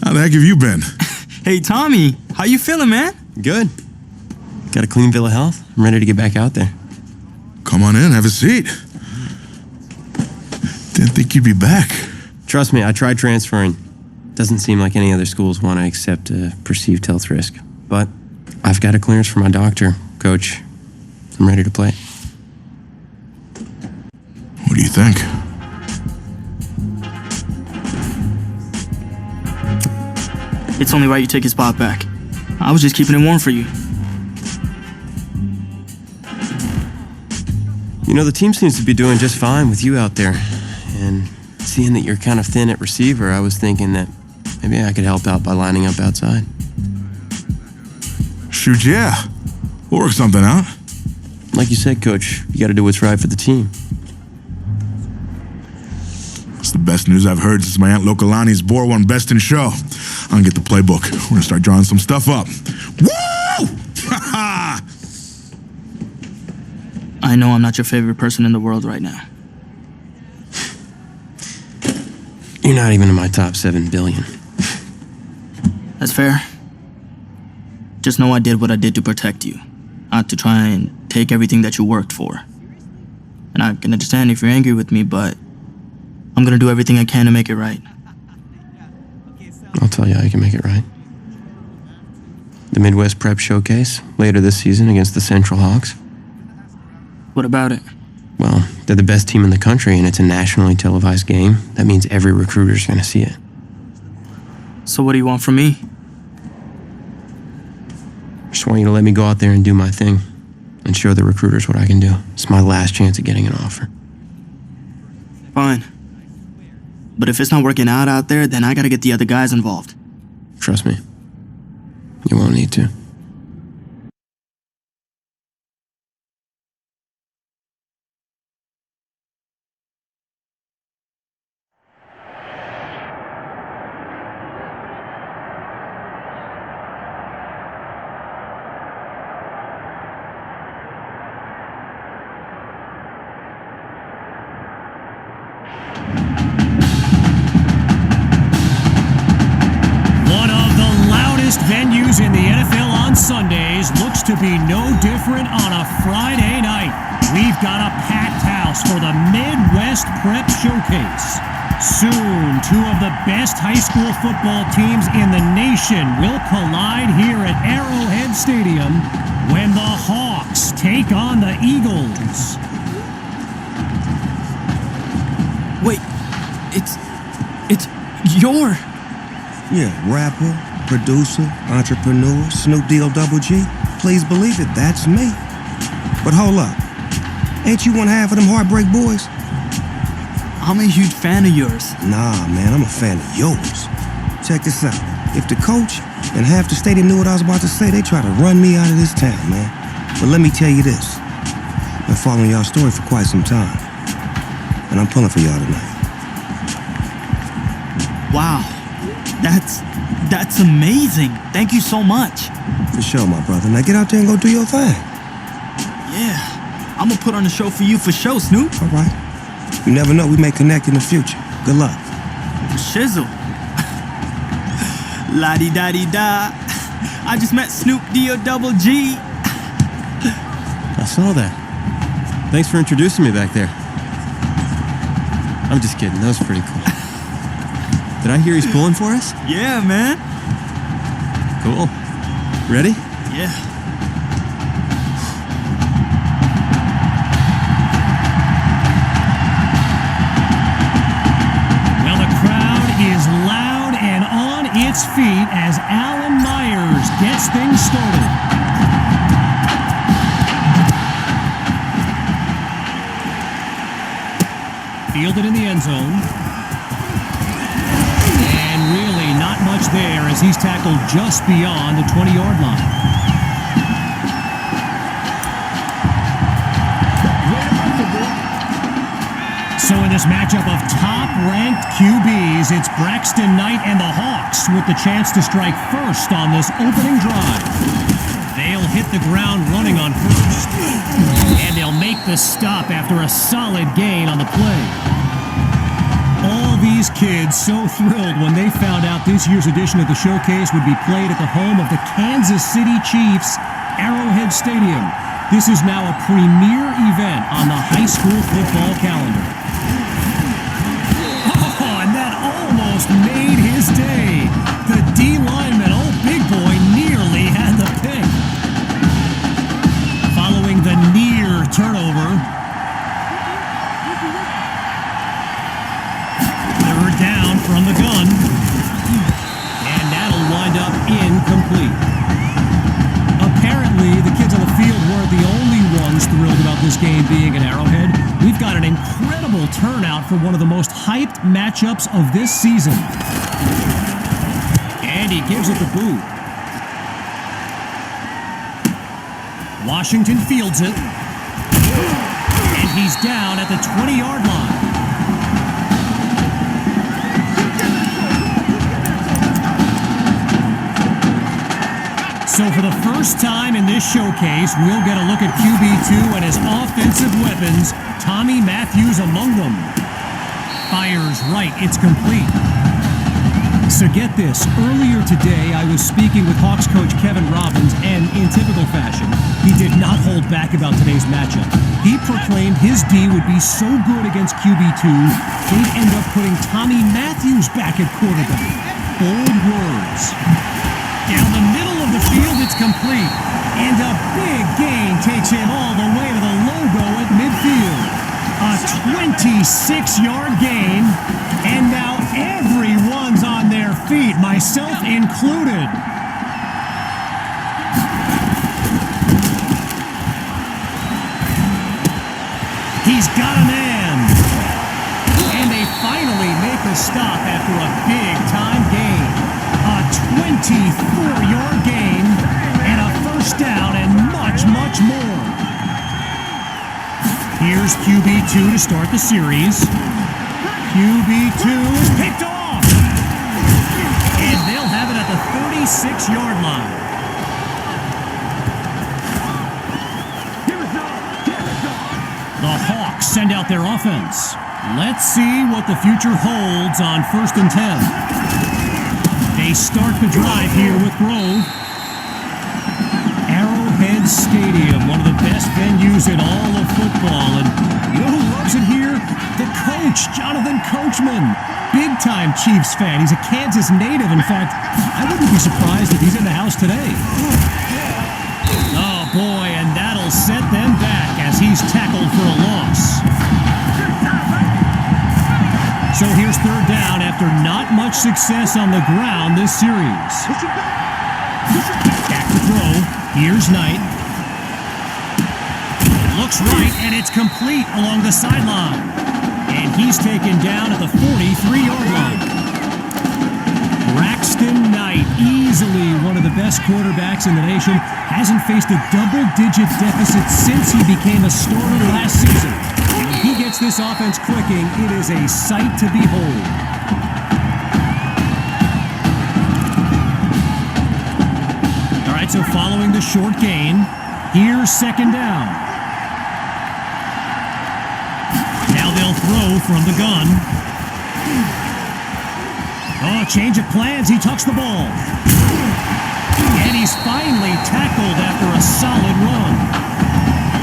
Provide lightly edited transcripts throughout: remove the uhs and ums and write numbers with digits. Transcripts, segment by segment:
How the heck have you been? Hey, Tommy, how you feeling, man? Good. Got a clean bill of health. I'm ready to get back out there. Come on in, have a seat. Didn't think you'd be back. Trust me, I tried transferring. Doesn't seem like any other schools want to accept a perceived health risk. But I've got a clearance from my doctor, Coach. I'm ready to play. What do you think? It's only right you take his spot back. I was just keeping it warm for you. You know, the team seems to be doing just fine with you out there. And seeing that you're kind of thin at receiver, I was thinking that maybe I could help out by lining up outside. Shoot, yeah. We'll work something out. Like you said, Coach, you got to do what's right for the team. It's the best news I've heard since my Aunt Lokalani's bore one Best in Show. I'm gonna get the playbook. We're gonna start drawing some stuff up. Woo! I know I'm not your favorite person in the world right now. You're not even in my top 7 billion. That's fair. Just know I did what I did to protect you, not to try and take everything that you worked for. And I can understand if you're angry with me, but I'm gonna do everything I can to make it right. I'll tell you how you can make it right. The Midwest Prep Showcase, later this season against the Central Hawks. What about it? Well, they're the best team in the country, and it's a nationally televised game. That means every recruiter's gonna see it. So what do you want from me? Just want you to let me go out there and do my thing and show the recruiters what I can do. It's my last chance at getting an offer. Fine. But if it's not working out there, then I gotta get the other guys involved. Trust me, you won't need to. Venues in the NFL on Sundays looks to be no different on a Friday night. We've got a packed house for the Midwest Prep Showcase. Soon, 2 of the best high school football teams in the nation will collide here at Arrowhead Stadium when the Hawks take on the Eagles. Wait, it's your... Yeah, rapper, producer, entrepreneur, Snoop D-O-double-G. Please believe it, that's me. But hold up. Ain't you one half of them Heartbreak Boys? I'm a huge fan of yours. Nah, man, I'm a fan of yours. Check this out. If the coach and half the stadium knew what I was about to say, they try to run me out of this town, man. But let me tell you this. I've been following y'all's story for quite some time. And I'm pulling for y'all tonight. Wow. That's amazing. Thank you so much. For sure, my brother. Now get out there and go do your thing. Yeah. I'm gonna put on a show for you for sure, Snoop. All right. You never know, we may connect in the future. Good luck. Shizzle. La-di-da-di-da. I just met Snoop D-O-double-G. I saw that. Thanks for introducing me back there. I'm just kidding. That was pretty cool. Did I hear he's pulling for us? Yeah, man. Cool. Ready? Yeah. Well, the crowd is loud and on its feet as Alan Myers gets things started. Fielded in the end zone. Really not much there as he's tackled just beyond the 20-yard line. So in this matchup of top-ranked QBs, it's Braxton Knight and the Hawks with the chance to strike first on this opening drive. They'll hit the ground running on first. And they'll make the stop after a solid gain on the play. All these kids so thrilled when they found out out this year's edition of the Showcase would be played at the home of the Kansas City Chiefs, Arrowhead Stadium. This is now a premier event on the high school football calendar. Oh, and that almost made his day. The D lineman, old big boy, nearly had the pick. Following the near turnover, third down from the gun, and that'll wind up incomplete. Apparently, the kids on the field weren't the only ones thrilled about this game being at Arrowhead. We've got an incredible turnout for one of the most hyped matchups of this season. And he gives it the boot. Washington fields it. And he's down at the 20-yard line. So for the first time in this showcase, we'll get a look at QB2 and his offensive weapons, Tommy Matthews among them. Fires right, it's complete. So get this, earlier today I was speaking with Hawks coach Kevin Robbins, and in typical fashion, he did not hold back about today's matchup. He proclaimed his D would be so good against QB2, they'd end up putting Tommy Matthews back at quarterback. Bold words. Down the middle of the field, it's complete. And a big gain takes him all the way to the logo at midfield. A 26-yard gain. And now everyone's on their feet, myself included. He's got a man. And they finally make the stop after a big-time gain. A 24-yard gain, and a first down, and much, much more. Here's QB2 to start the series. QB2 is picked off. And they'll have it at the 36-yard line. The Hawks send out their offense. Let's see what the future holds on 1st and 10. They start the drive here with Grove. Arrowhead Stadium, one of the best venues in all of football. And you know who loves it here? The coach, Jonathan Coachman. Big-time Chiefs fan. He's a Kansas native. In fact, I wouldn't be surprised if he's in the house today. Oh, boy, and that'll set them back as he's tackled for a loss. So here's third down after not much success on the ground this series. Back to throw. Here's Knight. Looks right, and it's complete along the sideline. And he's taken down at the 43-yard line. Braxton Knight, easily one of the best quarterbacks in the nation, hasn't faced a double-digit deficit since he became a starter last season. He gets this offense clicking. It is a sight to behold. All right, so following the short gain, here's second down. Now they'll throw from the gun. Oh, change of plans. He tucks the ball. And he's finally tackled after a solid run.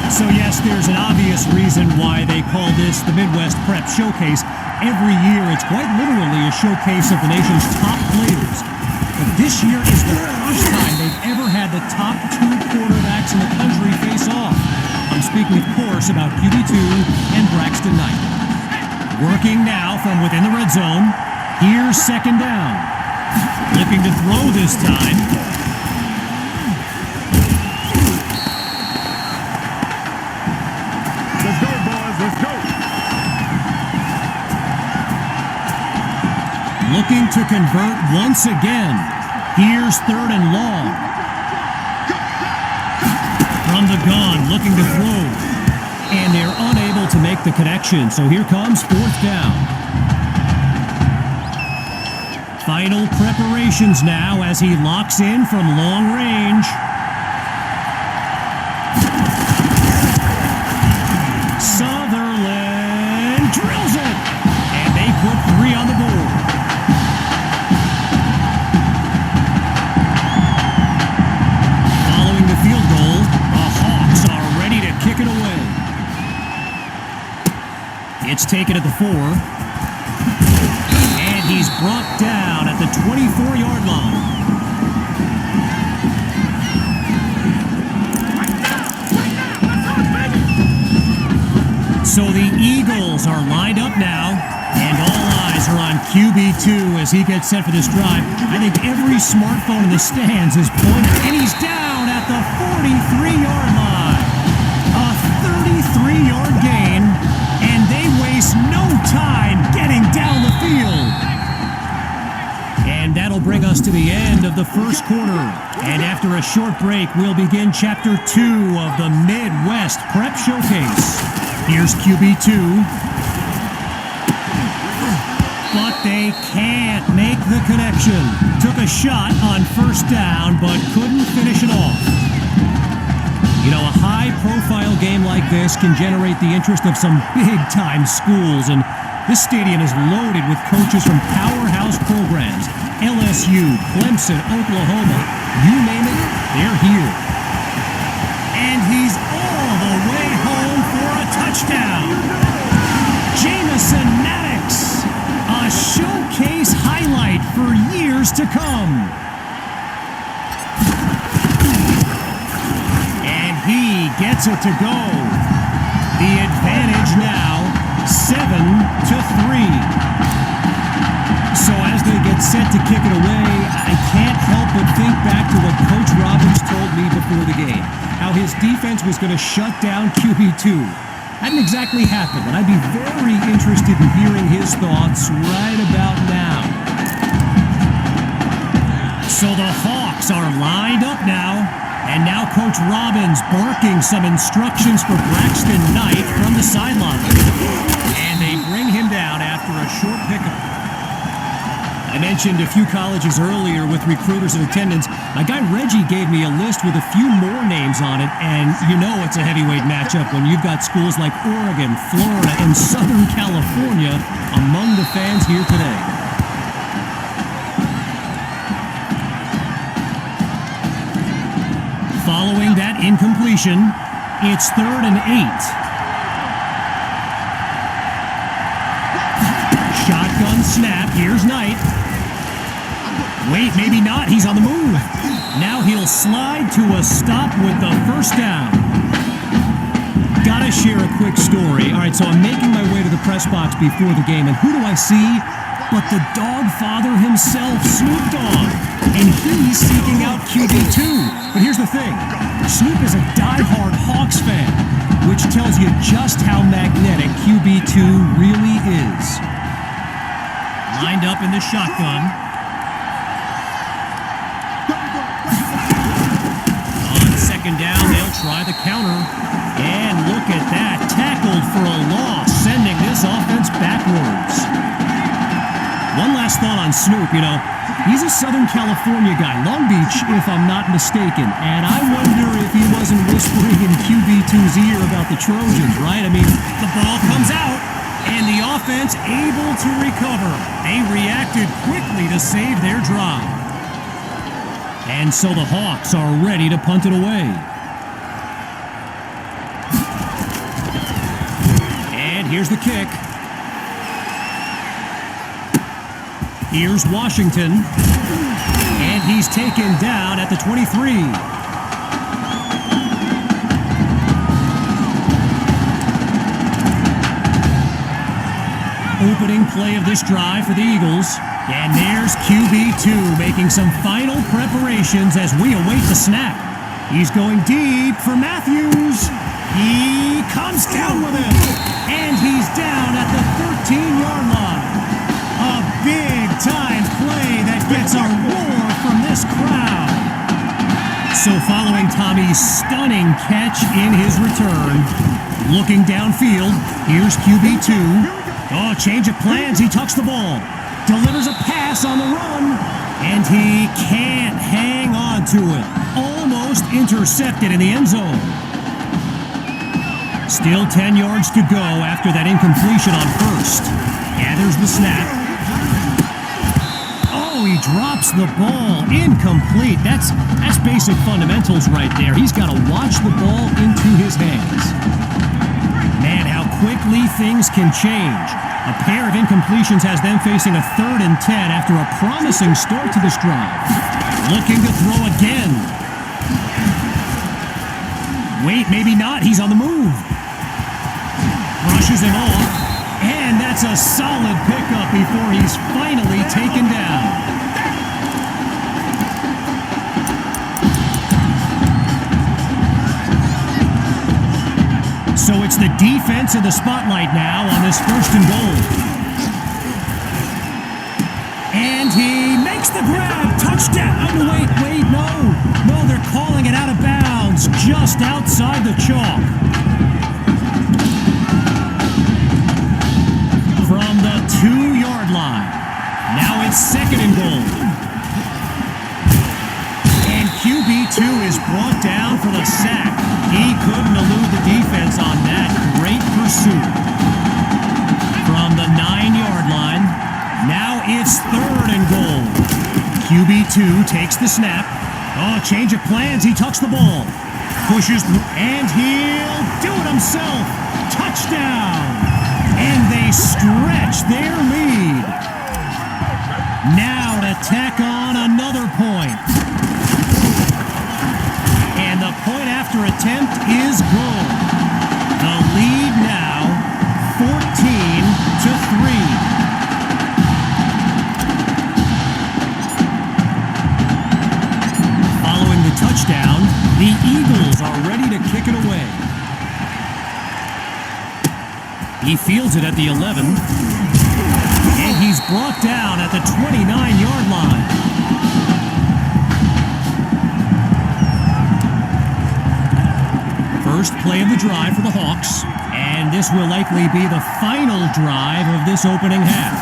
So yes, there's an obvious reason why they call this the Midwest Prep Showcase. Every year, it's quite literally a showcase of the nation's top players. But this year is the first time they've ever had the top 2 quarterbacks in the country face off. I'm speaking, of course, about QB2 and Braxton Knight. Working now from within the red zone. Here's second down. Looking to throw this time. Let's go, boys. Let's go. Looking to convert once again. Here's third and long. From the gun, looking to throw. And they're unable to make the connection. So here comes fourth down. Final preparations now as he locks in from long range. Sutherland drills it. And they put 3 on the board. take it at the 4. And he's brought down at the 24-yard line. So the Eagles are lined up now, and all eyes are on QB2 as he gets set for this drive. I think every smartphone in the stands is pointed, and he's down at the 43-yard line. A 33-yard gain, and they waste no time getting down the field. And that'll bring us to the end of the first quarter. And after a short break, we'll begin Chapter 2 of the Midwest Prep Showcase. Here's QB2. But they can't make the connection. Took a shot on first down, but couldn't finish it off. You know, a high-profile game like this can generate the interest of some big-time schools, and this stadium is loaded with coaches from powerhouse programs. LSU, Clemson, Oklahoma, you name it, they're here. And he's all the way home for a touchdown. Jamison Maddox, a showcase highlight for years to come. And he gets it to go. The advantage now, 7-3. So as they get set to kick it away, I can't help but think back to what Coach Robbins told me before the game. How his defense was going to shut down QB2. Hadn't exactly happened, and I'd be very interested in hearing his thoughts right about now. So the Hawks are lined up now, and now Coach Robbins barking some instructions for Braxton Knight from the sideline. And they bring him down after a short pickup. I mentioned a few colleges earlier with recruiters in attendance. My guy Reggie gave me a list with a few more names on it, and you know it's a heavyweight matchup when you've got schools like Oregon, Florida, and Southern California among the fans here today. Following that incompletion, it's 3rd and 8. Shotgun snap, here's Knight. Wait, maybe not. He's on the move. Now he'll slide to a stop with the first down. Gotta share a quick story. All right, so I'm making my way to the press box before the game, and who do I see but the dog father himself, Snoop Dogg. And he's seeking out QB2. But here's the thing. Snoop is a diehard Hawks fan, which tells you just how magnetic QB2 really is. Lined up in the shotgun. On 2nd down, they'll try the counter. And look at that, tackled for a loss, sending this offense backwards. One last thought on Snoop, you know, he's a Southern California guy, Long Beach, if I'm not mistaken. And I wonder if he wasn't whispering in QB2's ear about the Trojans, right? I mean, the ball comes out, and the offense able to recover. They reacted quickly to save their drive. And so the Hawks are ready to punt it away. And here's the kick. Here's Washington, and he's taken down at the 23. Opening play of this drive for the Eagles, and there's QB2 making some final preparations as we await the snap. He's going deep for Matthews. He comes down with it, and he's down at the 13-yard line. A big-time play that gets a roar from this crowd. So following Tommy's stunning catch in his return, looking downfield, here's QB2. Oh, change of plans, he tucks the ball. Delivers a pass on the run, and he can't hang on to it. Almost intercepted in the end zone. Still 10 yards to go after that incompletion on first. Gathers the snap. He drops the ball, incomplete. That's basic fundamentals right there. He's got to watch the ball into his hands. Man, how quickly things can change. A pair of incompletions has them facing a 3rd and 10 after a promising start to this drive. Looking to throw again. Wait, maybe not. He's on the move. Brushes him off. And that's a solid pickup before he's finally taken down. So it's the defense in the spotlight now on this 1st and goal. And he makes the grab. Touchdown. Wait, no. No, they're calling it out of bounds just outside the chalk. From the 2-yard line. Now it's 2nd and goal. And QB2 is brought down for the sack. He couldn't elude the defense on that great pursuit. From the 9-yard line, now it's 3rd and goal. QB2 takes the snap. Oh, change of plans. He tucks the ball. Pushes, and he'll do it himself. Touchdown. And they stretch their lead. Now to tack on another point. And the point after attempt is good. The lead now 14-3. Following the touchdown, the Eagles are ready to kick it away. He fields it at the 11. And he's brought down at the 29-yard line. First play of the drive for the Hawks, and this will likely be the final drive of this opening half.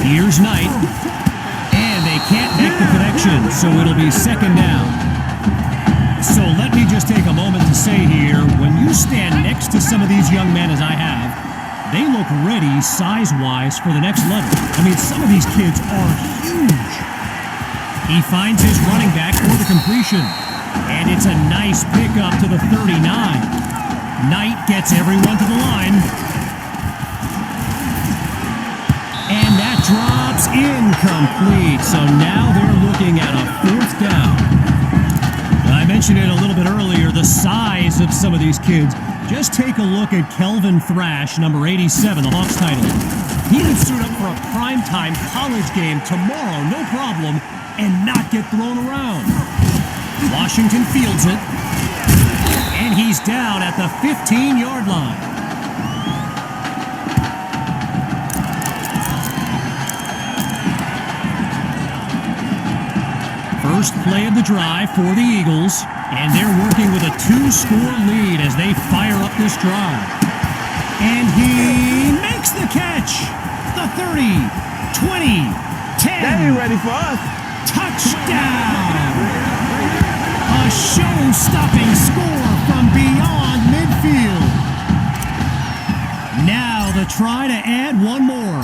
Here's Knight, and they can't make the connection, so it'll be 2nd down. So let me just take a moment to say here, when you stand next to some of these young men as I have, they look ready size-wise for the next level. I mean, some of these kids are huge. He finds his running back for the completion. And it's a nice pickup to the 39. Knight gets everyone to the line. And that drops incomplete. So now they're looking at a 4th down. I mentioned it a little bit earlier, the size of some of these kids. Just take a look at Kelvin Thrash, number 87, the Hawks tight end. He can suit up for a primetime college game tomorrow, no problem, and not get thrown around. Washington fields it, and he's down at the 15-yard line. First play of the drive for the Eagles, and they're working with a 2-score lead as they fire up this drive. And he makes the catch. The 30, 20, 10. That ain't ready for us. Touchdown! A show-stopping score from beyond midfield. Now the try to add one more.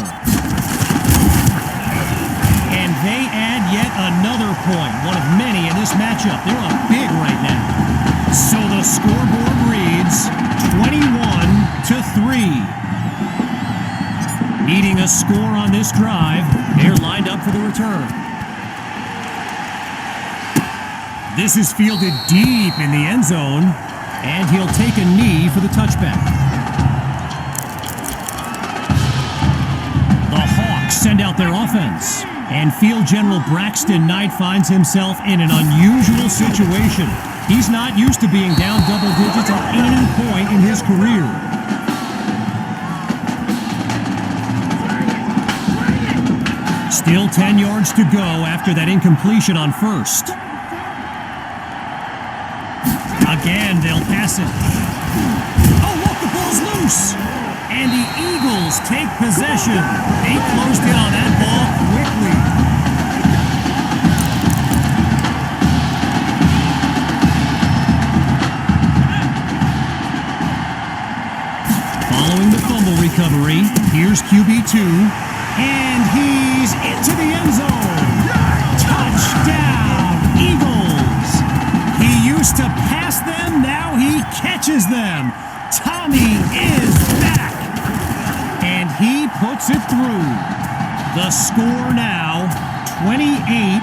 And they add yet another point, one of many in this matchup. They're up big right now. So the scoreboard reads 21-3. Needing a score on this drive, they're lined up for the return. This is fielded deep in the end zone, and he'll take a knee for the touchback. The Hawks send out their offense, and field general Braxton Knight finds himself in an unusual situation. He's not used to being down double digits at any point in his career. Still 10 yards to go after that incompletion on first. Again, they'll pass it. Oh, look, the ball's loose. And the Eagles take possession. They closed in on that ball quickly. Following the fumble recovery, here's QB2. And he's into the end zone. Touchdown, Eagles. He used to pass them, now he catches them. Tommy is back. gets it through. The score now, 28-3.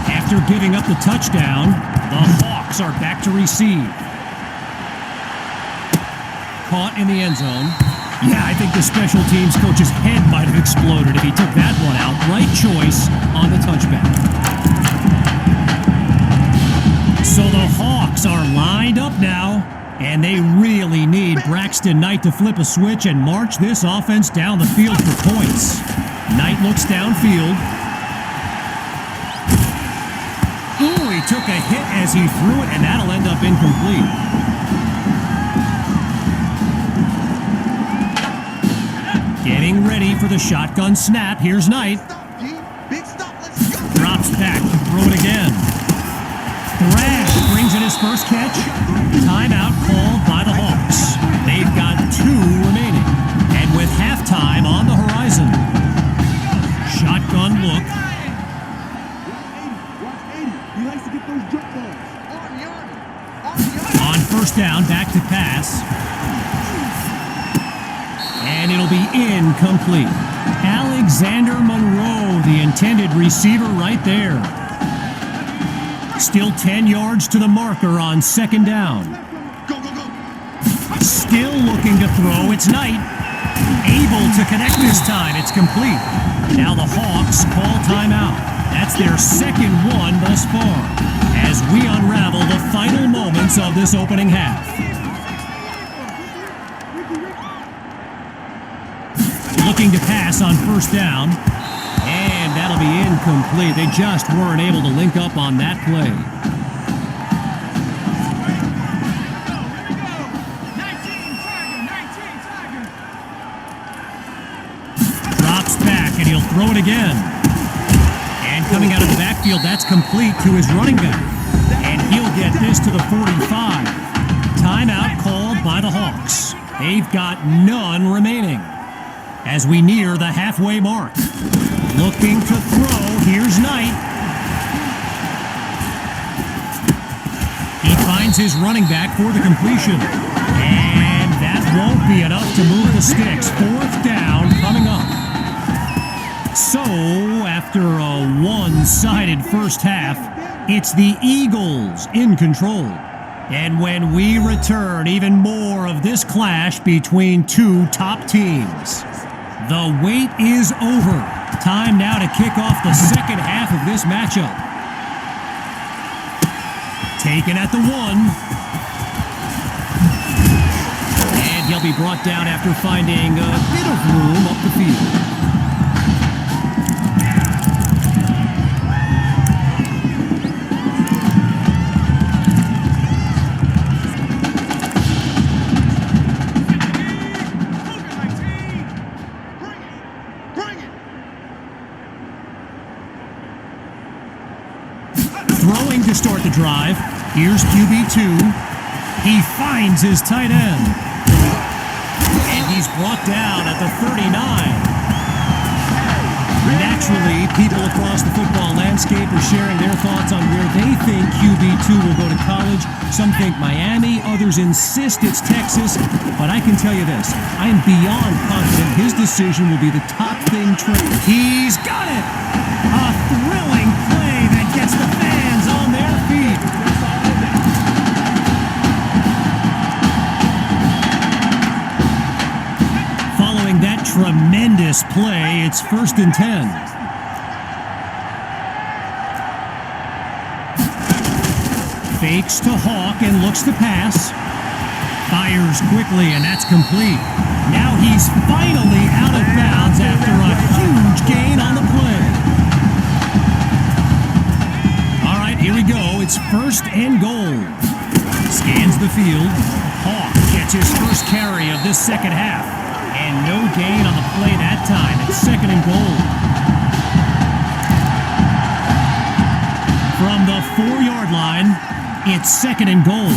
After giving up the touchdown, the Hawks are back to receive. Caught in the end zone. Yeah, I think the special teams coach's head might have exploded if he took that one out. Right choice on the touchback. So the Hawks are lined up now, and they really need Braxton Knight to flip a switch and march this offense down the field for points. Knight looks downfield. Oh, he took a hit as he threw it, and that'll end up incomplete. Getting ready for the shotgun snap. Here's Knight. Drops back to throw it again. Thrash brings in his first catch. Timeout called by the Hawks. They've got 2 remaining. And with halftime on the horizon. Shotgun look. On first down, back to pass. And it'll be incomplete. Alexander Monroe, the intended receiver right there. Still 10 yards to the marker on second down. Still looking to throw. It's Knight. Able to connect this time. It's complete. Now the Hawks call timeout. That's their second one thus far as we unravel the final moments of this opening half. Looking to pass on first down, and that'll be incomplete. They just weren't able to link up on that play. Drops back, and he'll throw it again. And coming out of the backfield, that's complete to his running back. And he'll get this to the 45. Timeout called by the Hawks. They've got none remaining. As we near the halfway mark. Looking to throw, here's Knight. He finds his running back for the completion. And that won't be enough to move the sticks. Fourth down coming up. So, after a one-sided first half, it's the Eagles in control. And when we return, even more of this clash between 2 top teams. The wait is over. Time now to kick off the second half of this matchup. Taken at the 1. And he'll be brought down after finding a bit of room up the field. Throwing to start the drive. Here's QB2. He finds his tight end. And he's brought down at the 39. Naturally, people across the football landscape are sharing their thoughts on where they think QB2 will go to college. Some think Miami, others insist it's Texas. But I can tell you this, I am beyond confident his decision will be the top thing trade. He's got it! A thrilling play that gets the fans on their feet. Following that tremendous play, it's 1st and 10. Fakes to Hawk and looks to pass. Fires quickly, and that's complete. Now he's finally out of bounds after a huge gain on the play. All right, here we go. It's 1st and goal. Scans the field. Hawk gets his first carry of this second half. And no gain on the play that time. It's 2nd and goal. From the 4-yard line, it's 2nd and goal.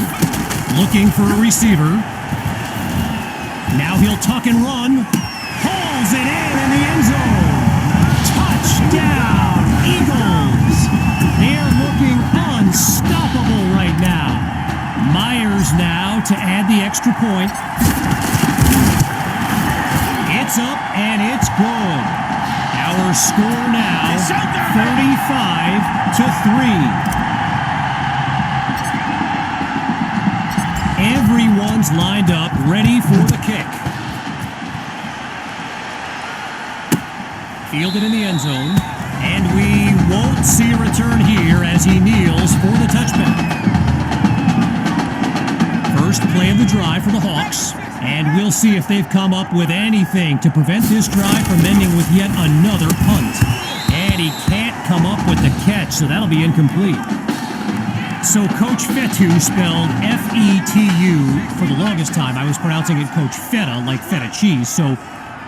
Looking for a receiver. Now he'll tuck and run. Hauls it in the end zone. Touchdown, Eagles. They're looking unstoppable right now. Myers now to add the extra point. It's up and it's good. Our score now 35-3. Everyone's lined up, ready for the kick. Fielded in the end zone, and we won't see a return here as he kneels for the touchback. First play of the drive for the Hawks, and we'll see if they've come up with anything to prevent this drive from ending with yet another punt. And he can't come up with the catch, so that'll be incomplete. So Coach Fetu, spelled F-E-T-U, for the longest time I was pronouncing it Coach Feta, like feta cheese, so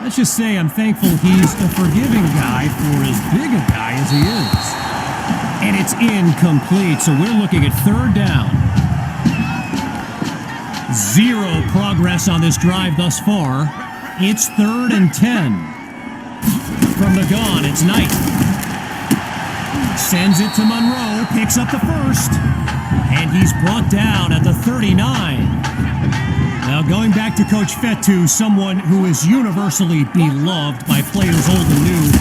let's just say I'm thankful he's a forgiving guy for as big a guy as he is. And it's incomplete, so we're looking at third down. Zero progress on this drive thus far. It's 3rd and 10. From the gun, it's Knight. Sends it to Monroe, picks up the first, and he's brought down at the 39. Now going back to Coach Fetu, someone who is universally beloved by players old and new,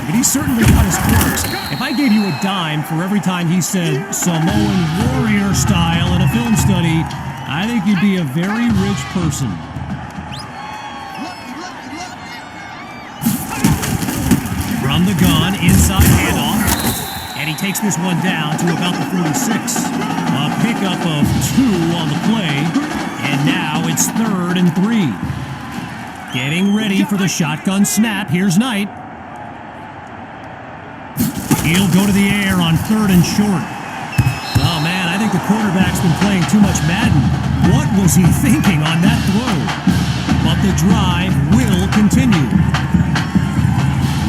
but he's certainly got his quirks. If I gave you a dime for every time he said Samoan warrior style in a film study, I think you'd be a very rich person. From the gun, inside handoff, and he takes this one down to about the 46. A pickup of 2 on the play, and now it's 3rd and 3. Getting ready for the shotgun snap. Here's Knight. He'll go to the air on 3rd and short. Oh man, I think the quarterback's been playing too much Madden. What was he thinking on that throw? But the drive will continue.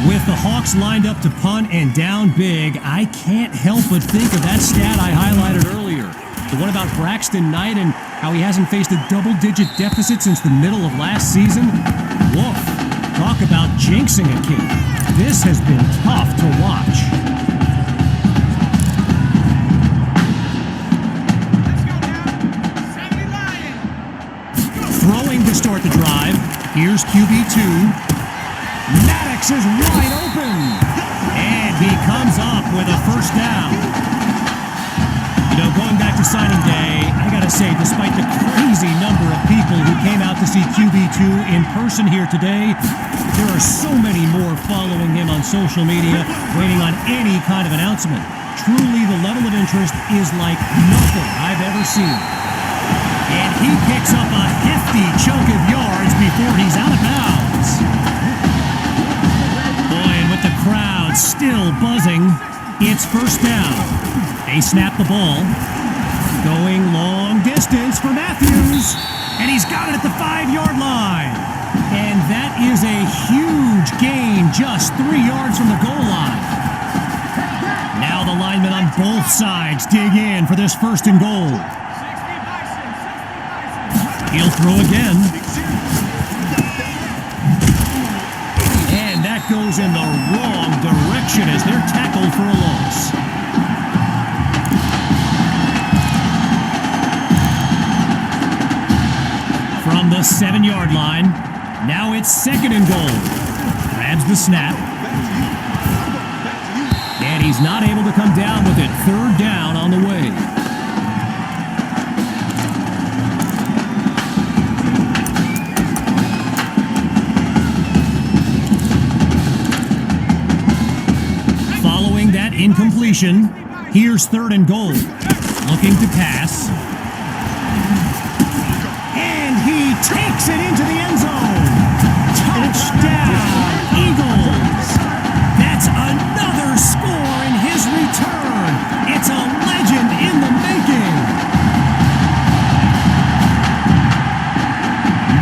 With the Hawks lined up to punt and down big, I can't help but think of that stat I highlighted earlier. The one about Braxton Knight and how he hasn't faced a double-digit deficit since the middle of last season. Woof. Talk about jinxing a kid. This has been tough to watch. Throwing to start the drive. Here's QB2. Maddox is wide open. And he comes up with a first down. You know, going back to signing day, I gotta say, despite the crazy number of people who came out to see QB2 in person here today, there are so many more following him on social media, waiting on any kind of announcement. Truly, the level of interest is like nothing I've ever seen. And he picks up a hefty chunk of yards before he's out of bounds. Boy, and with the crowd still buzzing, it's first down. They snap the ball. Going long distance for Matthews. And he's got it at the 5-yard line. And that is a huge gain, just 3 yards from the goal line. Now the linemen on both sides dig in for this 1st and goal. He'll throw again. And that goes in the wrong direction as they're tackled for a loss. From the 7-yard line, now it's 2nd and goal. Grabs the snap. And he's not able to come down with it. 3rd down on the way. That incompletion. Here's 3rd and goal. Looking to pass. And he takes it into the end zone. Touchdown, Eagles. That's another score in his return. It's a legend in the making.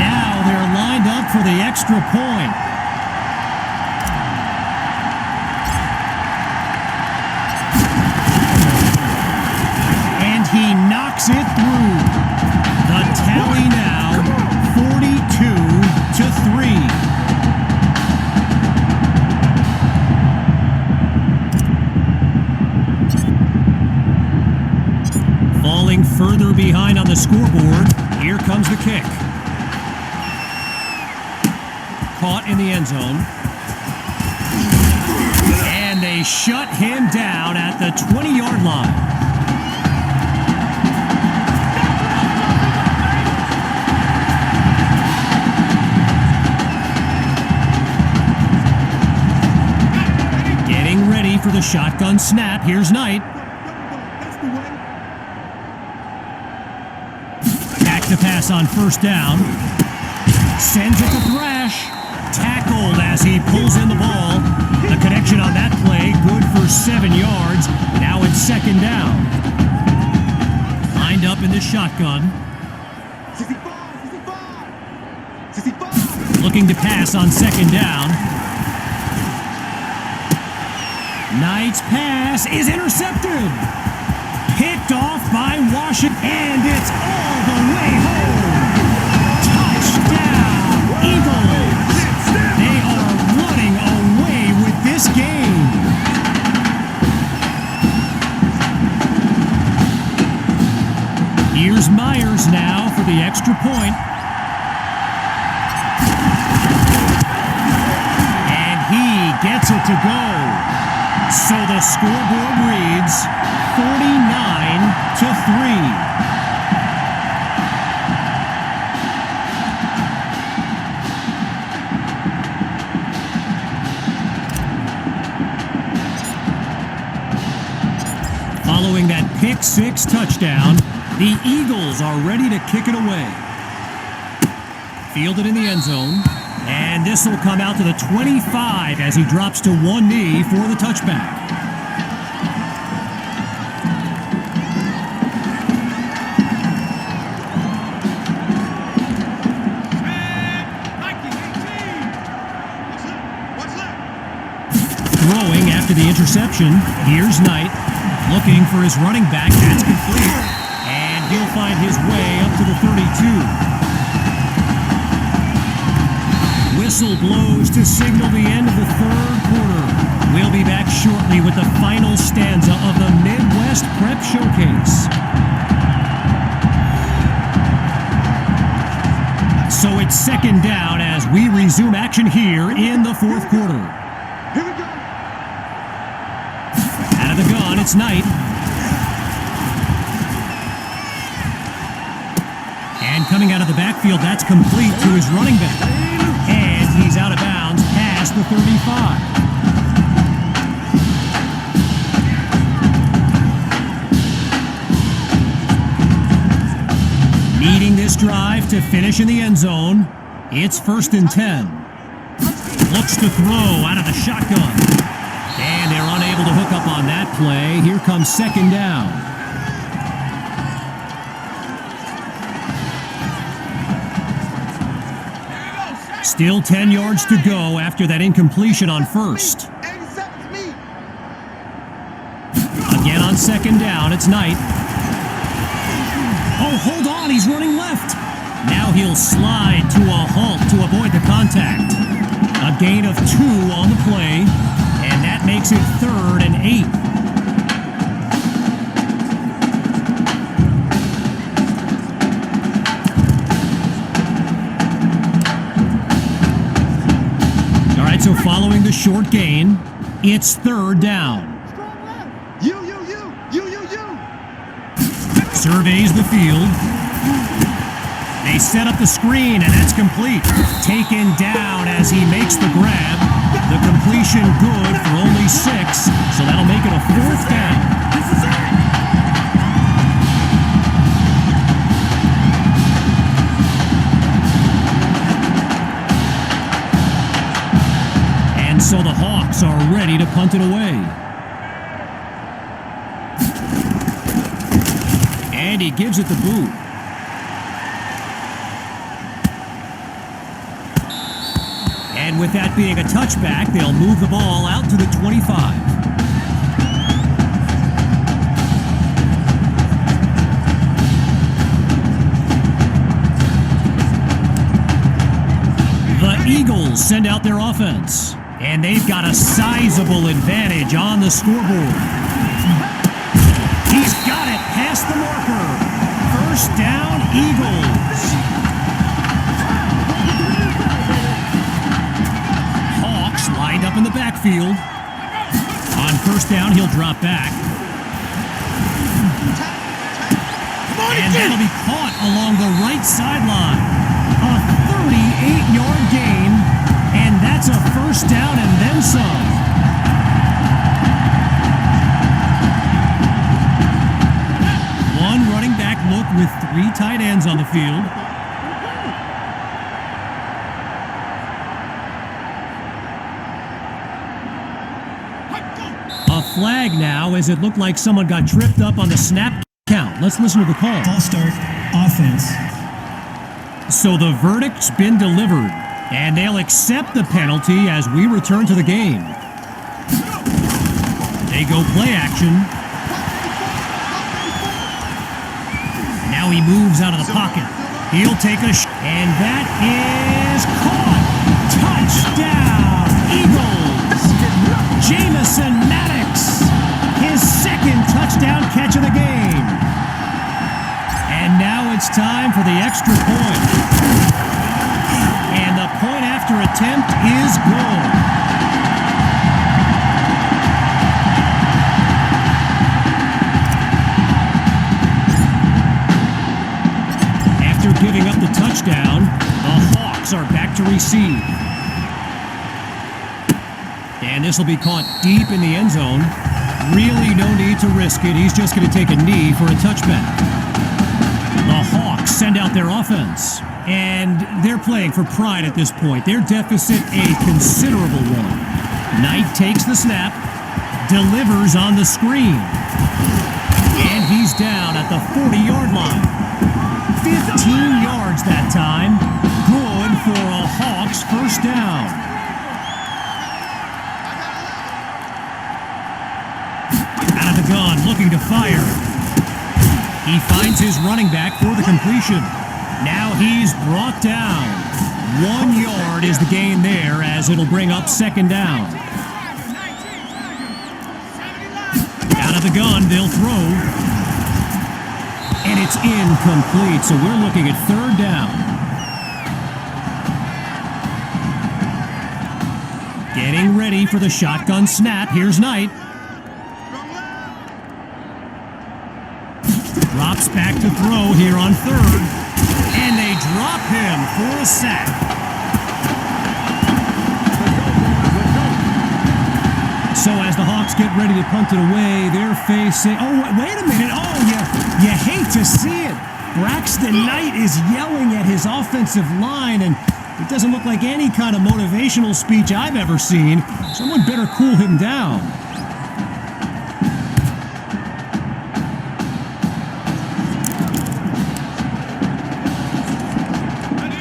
Now they're lined up for the extra point. He knocks it through. The tally now, 42-3. Falling further behind on the scoreboard, here comes the kick. Caught in the end zone. And they shut him down at the 20-yard line. Getting ready for the shotgun snap. Here's Knight. Back to pass on first down. Sends it to Thrash. Tackled as he pulls in the ball. The connection on that play, good for 7 yards. Now it's second down. Lined up in the shotgun. Looking to pass on second down. Knight's pass is intercepted. Picked off by Washington, and it's all the way home. Touchdown, Eagles. They are running away with this game. Here's Myers now for the extra point. And he gets it to go. So the scoreboard reads 49-3. Following that pick six touchdown, the Eagles are ready to kick it away. Fielded in the end zone. And this will come out to the 25 as he drops to one knee for the touchback. Throwing after the interception, here's Knight. Looking for his running back, that's complete. And he'll find his way up to the 32. Whistle blows to signal the end of the third quarter. We'll be back shortly with the final stanza of the Midwest Prep Showcase. So it's second down as we resume action here in the fourth quarter. Here we go. Out of the gun, it's Knight. And coming out of the backfield, that's complete to his running back. And he's out of bounds past the 35. Needing this drive to finish in the end zone, it's 1st and 10. Looks to throw out of the shotgun. And they're unable to hook up on that play. Here comes second down. Still 10 yards to go after that incompletion on first. Again on second down, it's Knight. Oh, hold on, he's running left. Now he'll slide to a halt to avoid the contact. A gain of 2 on the play, and that makes it 3rd and 8. So following the short gain, it's 3rd down. You. Surveys the field. They set up the screen, and that's complete. Taken down as he makes the grab. The completion good for only 6, so that'll make it a 4th down. This is it. So the Hawks are ready to punt it away. And he gives it the boot. And with that being a touchback, they'll move the ball out to the 25. The Eagles send out their offense. And they've got a sizable advantage on the scoreboard. He's got it past the marker. 1st down, Eagles. in the backfield. On first down, he'll drop back. And that'll be caught along the right sideline. A 38-yard gain, and that's a first down and then some. One running back look with 3 tight ends on the field. A flag now, as it looked like someone got tripped up on the snap count. Let's listen to the call. False start, offense. So the verdict's been delivered, and they'll accept the penalty as we return to the game. They go play action. Now he moves out of the pocket. He'll take a shot, and that is caught. Touchdown, Eagles. Jamison Maddox, his second touchdown catch of the game. And now it's time for the extra point. And the point after attempt is good. After giving up the touchdown, the Hawks are back to receive. And this will be caught deep in the end zone. Really no need to risk it. He's just going to take a knee for a touchback. The Hawks send out their offense. And they're playing for pride at this point. Their deficit a considerable one. Knight takes the snap, delivers on the screen. And he's down at the 40-yard line. 15 yards that time. Good for a Hawks first down. Out of the gun, looking to fire. He finds his running back for the completion. Now he's brought down. 1 yard is the gain there, as it'll bring up second down. Out of the gun, they'll throw. And it's incomplete, so we're looking at third down. Getting ready for the shotgun snap. Here's Knight. Drops back to throw here on third. And they drop him for a sack. So as the Hawks get ready to punt it away, they're facing... Oh, wait a minute. Oh, you hate to see it. Braxton Knight is yelling at his offensive line, and it doesn't look like any kind of motivational speech I've ever seen. Someone better cool him down.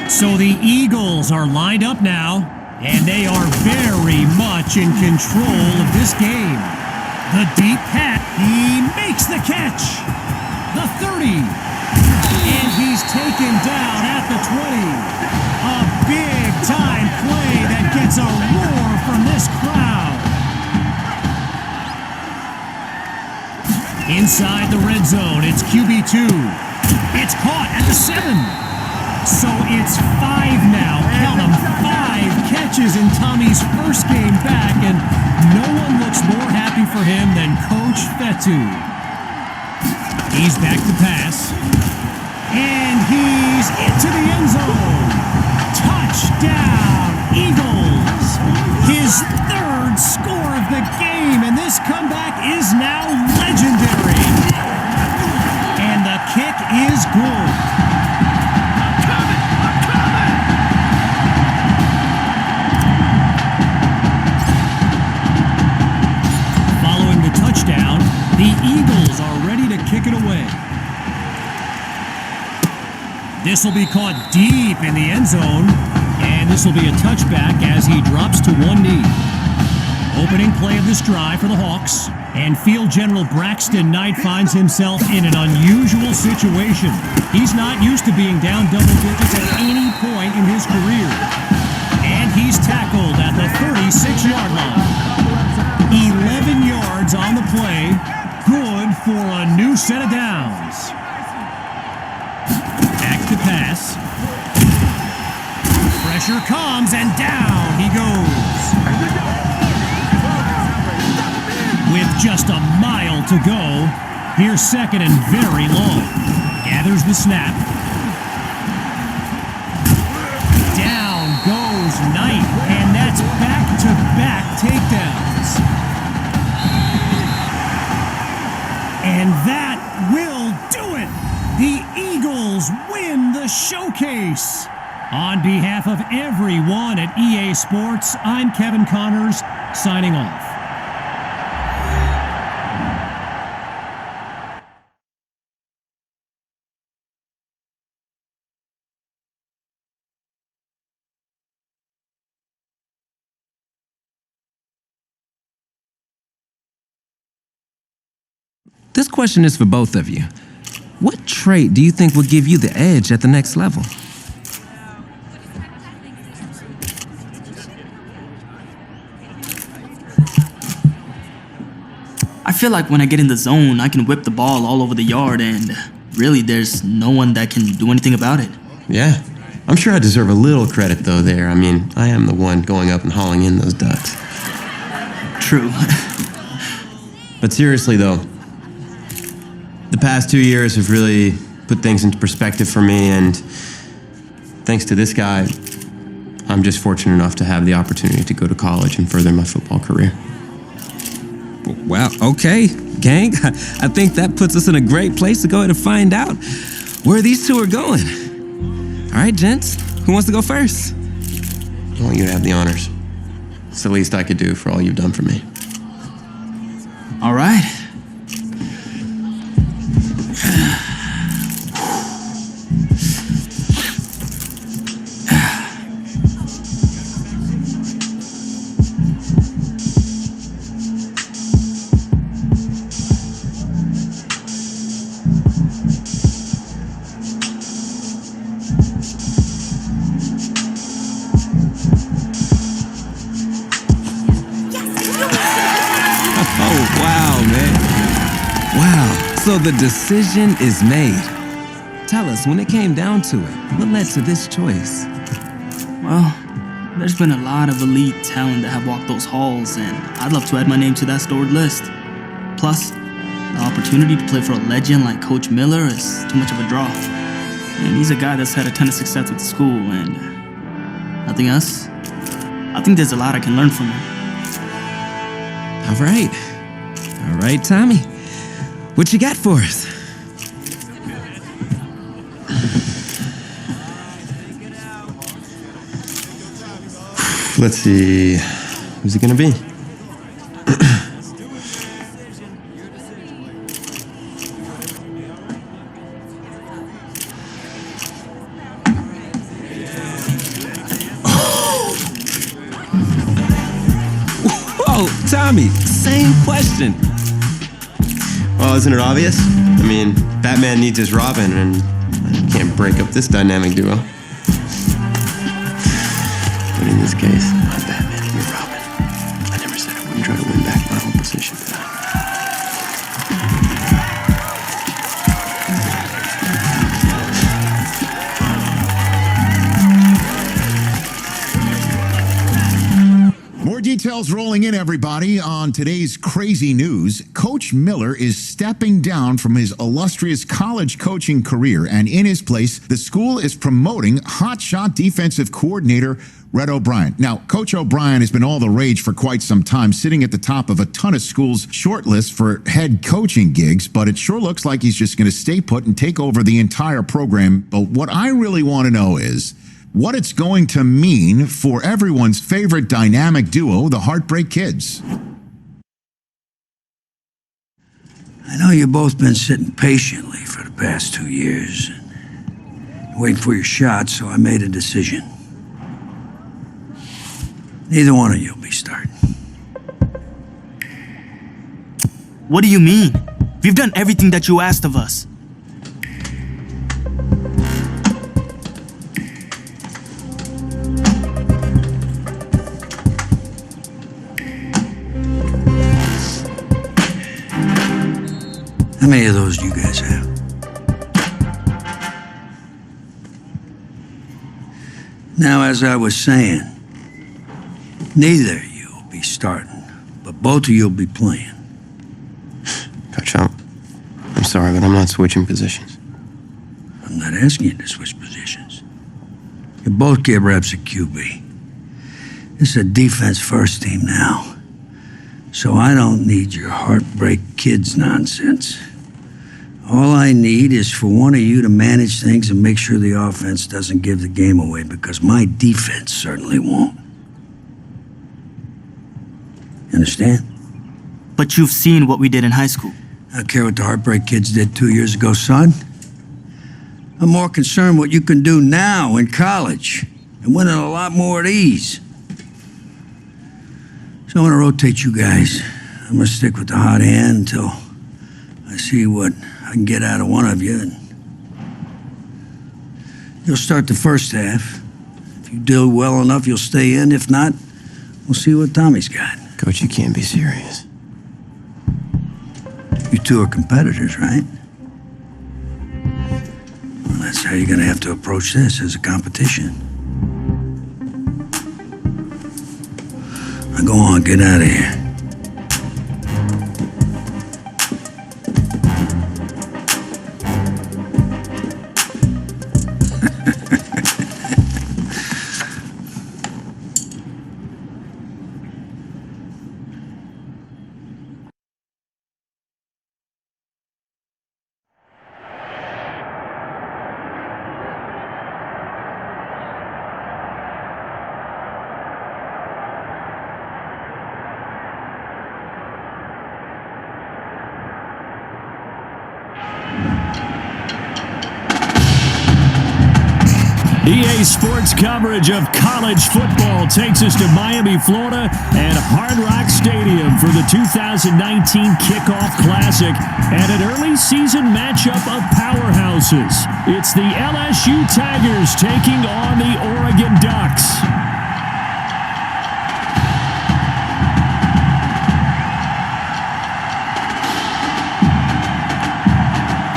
So the Eagles are lined up now, and they are very much in control of this game. The deep pat, he makes the catch. The 30, and he's taken down at the 20. A big-time play that gets a roar from this crowd. Inside the red zone, it's QB2. It's caught at the 7. So it's 5 now. Count them, 5 catches in Tommy's first game back, and no one looks more happy for him than Coach Fetu. He's back to pass, and he's into the end zone. Touchdown, Eagles! His 3rd score of the game, and this comeback is now legendary. And the kick is good. Touchdown, the Eagles are ready to kick it away. This will be caught deep in the end zone, and this will be a touchback as he drops to one knee. Opening play of this drive for the Hawks, and field general Braxton Knight finds himself in an unusual situation. He's not used to being down double digits at any point in his career. And he's tackled at the 36-yard line. 11 yards on the play. Good for a new set of downs. Back to pass. Pressure comes, and down he goes. Just a mile to go. Here's second and very long. Gathers the snap. Down goes Knight, and that's back-to-back takedowns. And that will do it. The Eagles win the showcase. On behalf of everyone at EA Sports, I'm Kevin Connors, signing off. This question is for both of you. What trait do you think will give you the edge at the next level? I feel like when I get in the zone, I can whip the ball all over the yard, and really there's no one that can do anything about it. Yeah. I'm sure I deserve a little credit, though, there. I mean, I am the one going up and hauling in those ducks. True. But seriously, though, the past 2 years have really put things into perspective for me, and thanks to this guy, I'm just fortunate enough to have the opportunity to go to college and further my football career. Well, okay, gang. I think that puts us in a great place to go ahead and find out where these two are going. All right, gents, who wants to go first? I want you to have the honors. It's the least I could do for all you've done for me. All right. Oh, wow, man. Wow, so the decision is made. Tell us, when it came down to it, what led to this choice? Well, there's been a lot of elite talent that have walked those halls, and I'd love to add my name to that storied list. Plus, the opportunity to play for a legend like Coach Miller is too much of a draw. And he's a guy that's had a ton of success with the school, and nothing else. I think there's a lot I can learn from him. All right, Tommy. What you got for us? Let's see. Who's it gonna be? Whoa, Tommy, same question. Well, isn't it obvious? I mean, Batman needs his Robin, and I can't break up this dynamic duo. But in this case, I'm Batman and you're Robin. I never said I wouldn't try to win back my whole position, did I? More details rolling in, everybody. On today's crazy news, Coach Miller is stepping down from his illustrious college coaching career, and in his place, the school is promoting hotshot defensive coordinator Red O'Brien. Now, Coach O'Brien has been all the rage for quite some time, sitting at the top of a ton of schools' shortlist for head coaching gigs, but it sure looks like he's just going to stay put and take over the entire program. But what I really want to know is what it's going to mean for everyone's favorite dynamic duo, the Heartbreak Kids. I know you've both been sitting patiently for the past 2 years, waiting for your shot, so I made a decision. Neither one of you will be starting. What do you mean? We've done everything that you asked of us. How many of those do you guys have? Now, as I was saying, neither of you will be starting, but both of you will be playing. sorry, but I'm not switching positions. I'm not asking you to switch positions. You both get reps at QB. This is a defense-first team now. So I don't need your heartbreak kids nonsense. All I need is for one of you to manage things and make sure the offense doesn't give the game away, because my defense certainly won't. Understand? But you've seen what we did in high school. I don't care what the heartbreak kids did 2 years ago, son. I'm more concerned what you can do now in college and winning a lot more at ease. So I'm gonna rotate you guys. I'm gonna stick with the hot hand until I see what I can get out of one of you. And you'll start the first half. If you do well enough, you'll stay in. If not, we'll see what Tommy's got. Coach, you can't be serious. You two are competitors, right? Well, that's how you're gonna have to approach this, as a competition. Now go on, get out of here. EA Sports coverage of college football takes us to Miami, Florida, and Hard Rock Stadium for the 2019 Kickoff Classic and an early season matchup of powerhouses. It's the LSU Tigers taking on the Oregon Ducks.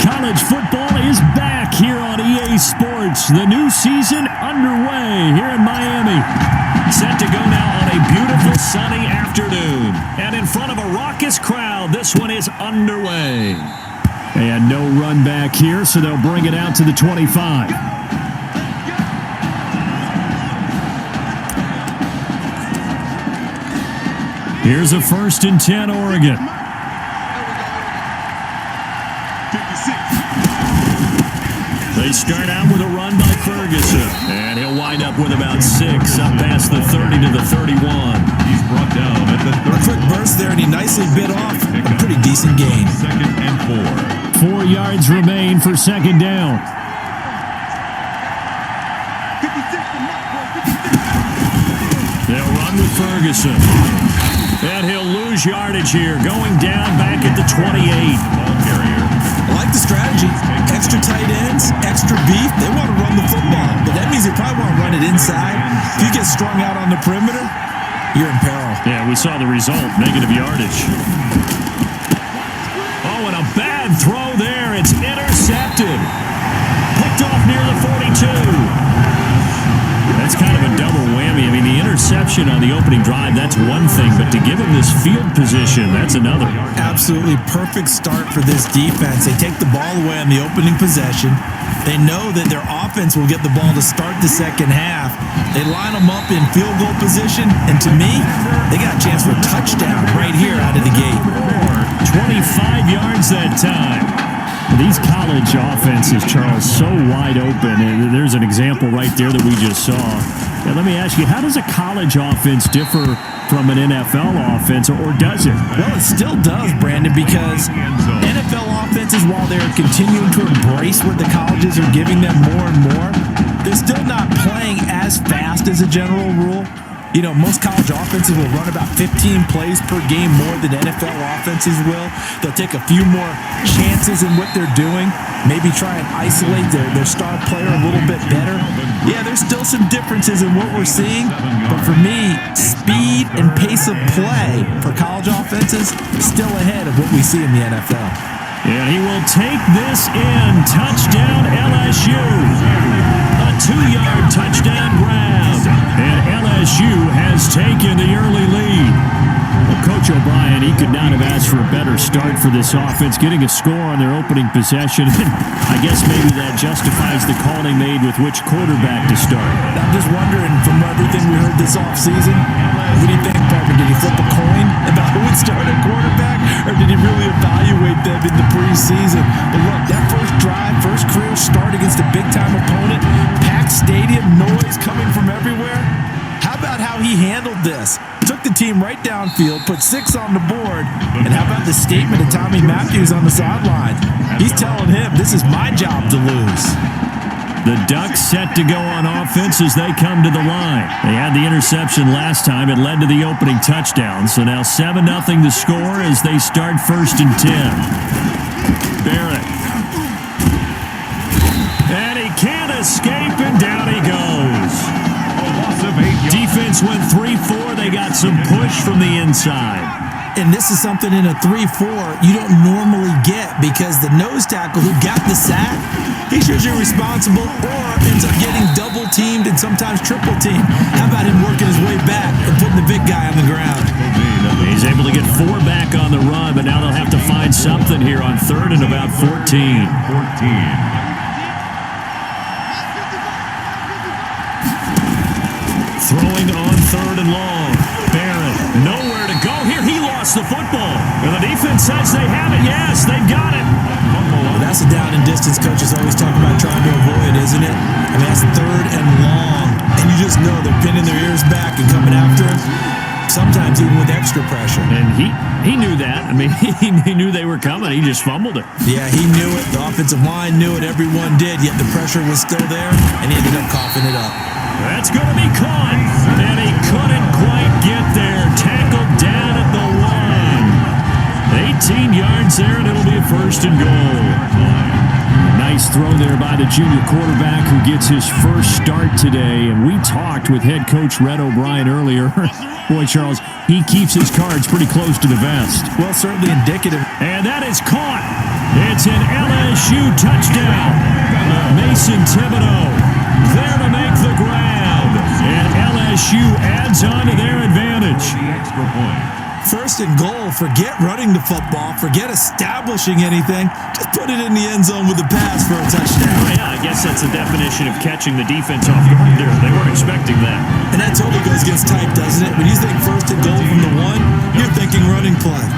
College football is back here on EA Sports. The new season underway here in Miami. Set to go now on a beautiful sunny afternoon. And in front of a raucous crowd, this one is underway. And no run back here, so they'll bring it out to the 25. Here's a 1st and 10, Oregon. They start out with a run by Ferguson, and he'll wind up with about 6 up past the 30 to the 31. He's brought down at the 30. A quick burst there, and he nicely bit off a pretty decent gain. 2nd and 4. 4 yards remain for 2nd down. They'll run with Ferguson, and he'll lose yardage here, going down back at the 28. Ball carrier. I like the strategy. Extra tight ends, extra beef. They want to run the football, but that means they probably want to run it inside. If you get strung out on the perimeter, you're in peril. Yeah, we saw the result, negative yardage. Oh, and a bad throw there. It's intercepted. Picked off near the 42. That's kind of a double whammy. I mean, the interception on the opening drive, that's one thing, but to give him this field position, that's another. Absolutely perfect start for this defense. They take the ball away on the opening possession. They know that their offense will get the ball to start the second half. They line them up in field goal position, and to me, they got a chance for a touchdown right here out of the gate. 25 yards that time. These college offenses, Charles, so wide open. And there's an example right there that we just saw. Now, let me ask you, how does a college offense differ from an NFL offense, or does it? Well, it still does, Brandon, because NFL offenses, while they're continuing to embrace what the colleges are giving them more and more, they're still not playing as fast as a general rule. You know, most college offenses will run about 15 plays per game more than NFL offenses will. They'll take a few more chances in what they're doing, maybe try and isolate their star player a little bit better. Yeah, there's still some differences in what we're seeing, but for me, speed and pace of play for college offenses is still ahead of what we see in the NFL. And he will take this in. Touchdown LSU. A 2-yard touchdown grab. And LSU has taken the early lead. Well, Coach Coach O'Brien, he could not have asked for a better start for this offense, getting a score on their opening possession. I guess maybe that justifies the call he made with which quarterback to start. I'm just wondering, from everything we heard this offseason, what do you think, Parker? Did he flip a coin about who would start at quarterback, or did he really evaluate them in the preseason? But look, that first drive, first career start against a big-time opponent, packed stadium, noise coming from everywhere. How about how he handled this? Took the team right downfield, put 6 on the board, and how about the statement of Tommy Matthews on the sideline? He's telling him, this is my job to lose. The Ducks set to go on offense as they come to the line. They had the interception last time. It led to the opening touchdown. So now 7-0 the score as they start 1st and 10. Barrett. And he can't escape, and down he goes. Defense went 3-4. They got some push from the inside. And this is something in a 3-4 you don't normally get, because the nose tackle who got the sack, he's usually responsible or ends up getting double teamed and sometimes triple teamed. How about him working his way back and putting the big guy on the ground? He's able to get 4 back on the run, but now they'll have to find something here on 3rd and about 14. Throwing on 3rd and long. Barrett, nowhere to go here. He lost the football. And the defense says they have it. Yes, they've got it. Well, that's a down and distance coaches always talk about trying to avoid, isn't it? I mean, that's 3rd and long. And you just know they're pinning their ears back and coming after him. Sometimes even with extra pressure. And he knew that. I mean, he knew they were coming. He just fumbled it. Yeah, he knew it. The offensive line knew it. Everyone did. Yet the pressure was still there, and he ended up coughing it up. That's going to be caught. And he couldn't quite get there. Tackled down at the 1. 18 yards there, and it'll be a 1st and goal. Nice throw there by the junior quarterback who gets his first start today. And we talked with head coach Red O'Brien earlier. Boy, Charles, he keeps his cards pretty close to the vest. Well, certainly indicative. And that is caught. It's an LSU touchdown. Mason Thibodeau there to make the grab. And LSU adds on to their advantage. Extra point. 1st and goal. Forget running the football. Forget establishing anything. Just put it in the end zone with a pass for a touchdown. Oh, yeah, I guess that's the definition of catching the defense off guard there. They weren't expecting that. And that totally goes against type, doesn't it? When you think 1st and goal from the 1, you're thinking running play.